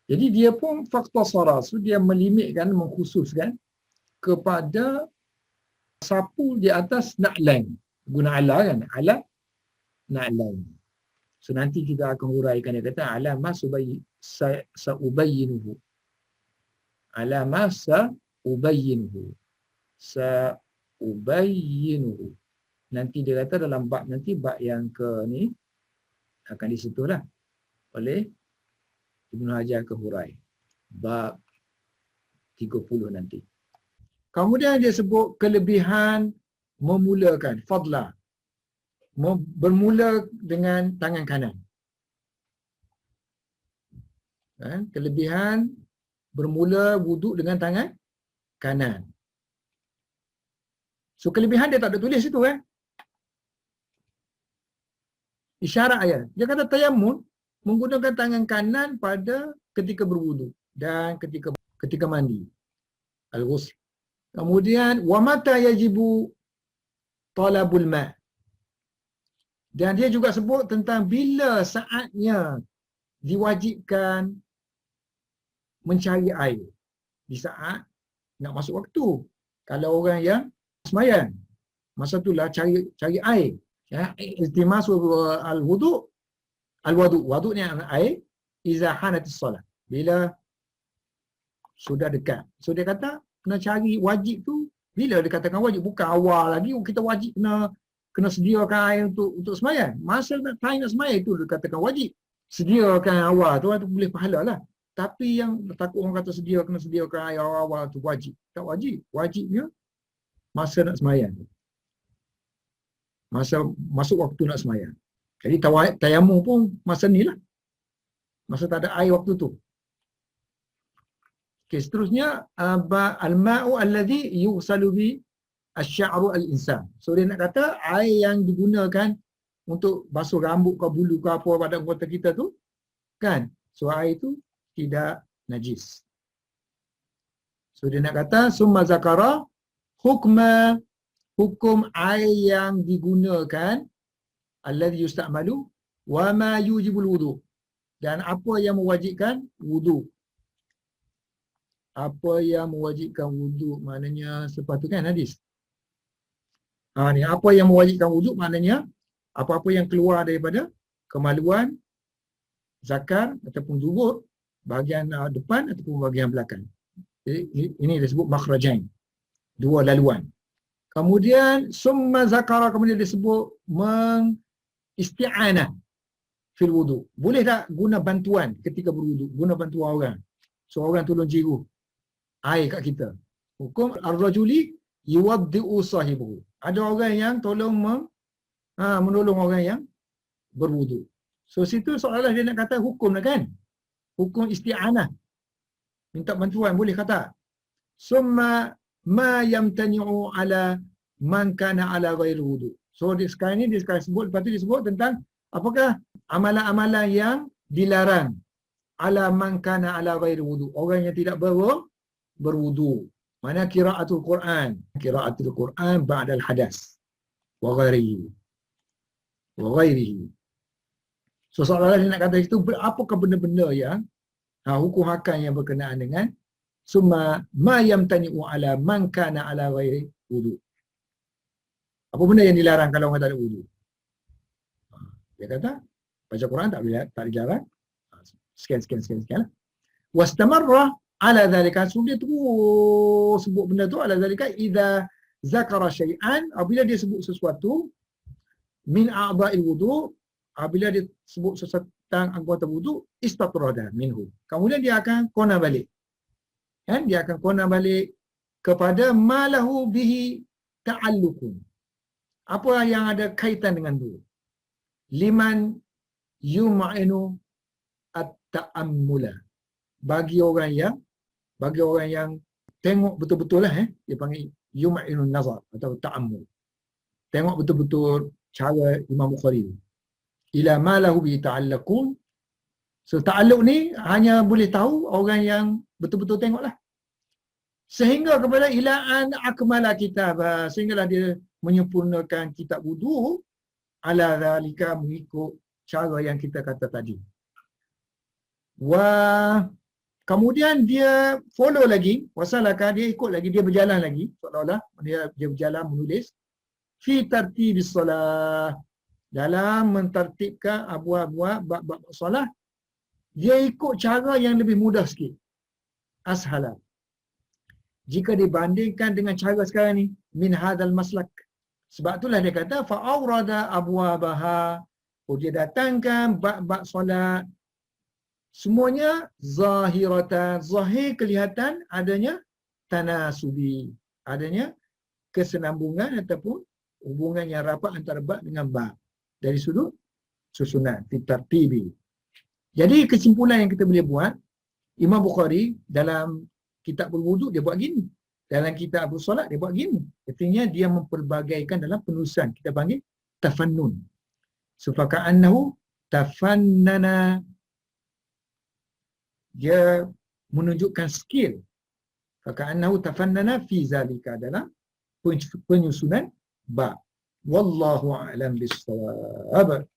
Jadi dia pun faktor sara, so dia melimitkan, mengkhususkan kepada sapu di atas na'lain. Guna ala kan, ala na'lain. So nanti kita akan huraikan, dia kata ala ma sa'ubayyinuhu. Ala ma sa'ubayyinuhu. Sa'ubayyinuhu. Nanti dia kata dalam bab nanti, bab yang ke ni akan disentuhlah oleh Ibn Hajar ke hurai. Bab 30 nanti. Kemudian dia sebut kelebihan memulakan, fadla. Bermula dengan tangan kanan. Kelebihan bermula wuduk dengan tangan kanan. So kelebihan dia tak ada tulis situ isyarat ayat. Dia kata tayammum menggunakan tangan kanan pada ketika berwuduk dan ketika mandi. Al-ghusl. Kemudian wa mata yajibu talabul ma'. Dan dia juga sebut tentang bila saatnya diwajibkan mencari air. Di saat nak masuk waktu. Kalau orang yang sembahyang, masa itulah cari air. Iltimas al-wudu'. Al-wudu' ni air iza hanatis solat. Bila sudah dekat. So dia kata kena cari wajib tu bila dikatakan wajib, bukan awal lagi kita wajib kena sediakan air untuk sembahyang. Masa nak sembahyang itu dikatakan wajib. Sediakan awal tu boleh pahala lah. Tapi yang takut orang kata kena sediakan air awal tu wajib. Tak wajib. Wajibnya masa nak sembahyang. Masa masuk waktu nak sembahyang. Jadi tayammum pun masa ni lah. Masa tak ada air waktu tu. Okay, seterusnya al-ma'u alladhi yughsalu bi asy-sya'ru al-insan. So dia nak kata air yang digunakan untuk basuh rambut ke bulu ke apa pada anggota kita tu kan. So air tu tidak najis. So dia nak kata summa zakara hukum air yang digunakan alladhi yusta'malu wa ma yujibul wudu, dan apa yang mewajibkan wudu. Apa yang mewajibkan wudu maknanya sepatu kan hadis. Ni apa yang mewajibkan wudu maknanya apa-apa yang keluar daripada kemaluan, zakar ataupun dubur, bahagian depan ataupun bahagian belakang. Jadi, ini disebut makhrajain. Dua laluan. Kemudian summa zakara, kemudian disebut mengisti'anah fil wudu. Boleh tak guna bantuan ketika berwudu? Guna bantuan orang. So orang tolong jiru air kat kita. Hukum ar-rajuli yuwaddi'u sahibuhu. Ada orang yang tolong menolong orang yang berwudu. So situ seolah-olah dia nak kata hukum lah kan? Hukum isti'anah. Minta bantuan boleh kata. Summa ma yamtani'u ala man kana ala ghairi wudu. So sekarang ni dia sekarang sebut, lepas tu dia sebut tentang apakah amalan-amalan yang dilarang ala man kana ala ghairi wudu. Orang yang tidak berwudu. Mana qiraatul Quran. Qiraatul Quran ba'dal hadas. Wa ghairihi. So seolah-olah dia nak kata itu apakah benda-benda yang hukum hakam yang berkenaan dengan summa ma yamtani'u ala man kana ala ghairi wudu. Apa benda yang dilarang kalau orang tak ada wudu? Dia kata baca Quran tak dilarang. Sekian lah. Wastamarra ala dhalika, so dia terus sebut benda tu ala dhalika idza zakara syai'an, apabila dia sebut sesuatu min a'dha'il wudu, apabila dia sebut sesuatu tentang anggota wudu, istatrada minhu, kemudian dia akan kona balik kan, dia akan kona balik kepada malahu bihi ta'alluqun, apa yang ada kaitan dengan tu, liman yum'inu at-ta'ammula. Bagi orang yang tengok betul-betul lah, dia panggil yum'inu nazar atau ta'ammul. Tengok betul-betul cara Imam Bukhari. Ila ma lahu bi ta'allaqun. So ta'alluq ni hanya boleh tahu orang yang betul-betul tengoklah. Sehingga kepada ila an akmala kitab, sehinggalah dia menyempurnakan kitab wudu ala zalika, mengikut cara yang kita kata tadi. Kemudian dia follow lagi, wasalaka, dia ikut lagi, dia berjalan lagi, seolah-olah dia berjalan menulis fi tartibis solah, dalam mentertibkan abwab-abwab bab-bab solah, dia ikut cara yang lebih mudah sikit, ashala, jika dibandingkan dengan cara sekarang ni, min hadzal maslak. Sebab itulah dia kata fa'aurada abwabaha, dia datangkan bab-bab solat semuanya zahiratan, zahir kelihatan adanya tanasubi, adanya kesenambungan ataupun hubungan yang rapat antara bab dengan bab dari sudut susunan tartibi. Jadi kesimpulan yang kita boleh buat, Imam Bukhari dalam Kitabul Wudu dia buat gini, dalam Kitabul Solat dia buat gini. Artinya dia memperbagaikan dalam penulisan, kita panggil tafannun. Sufaka'annahu tafannana, dia menunjukkan skill. Faka'annahu tafannana fi zalika, dalam penyusunan bab. Wallahu a'lam bis-shawab.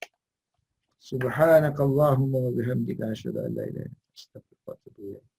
Subhanakallahumma wa bihamdika asyhadu an la ilaha illa anta astaghfiruka wa atubu ilaik.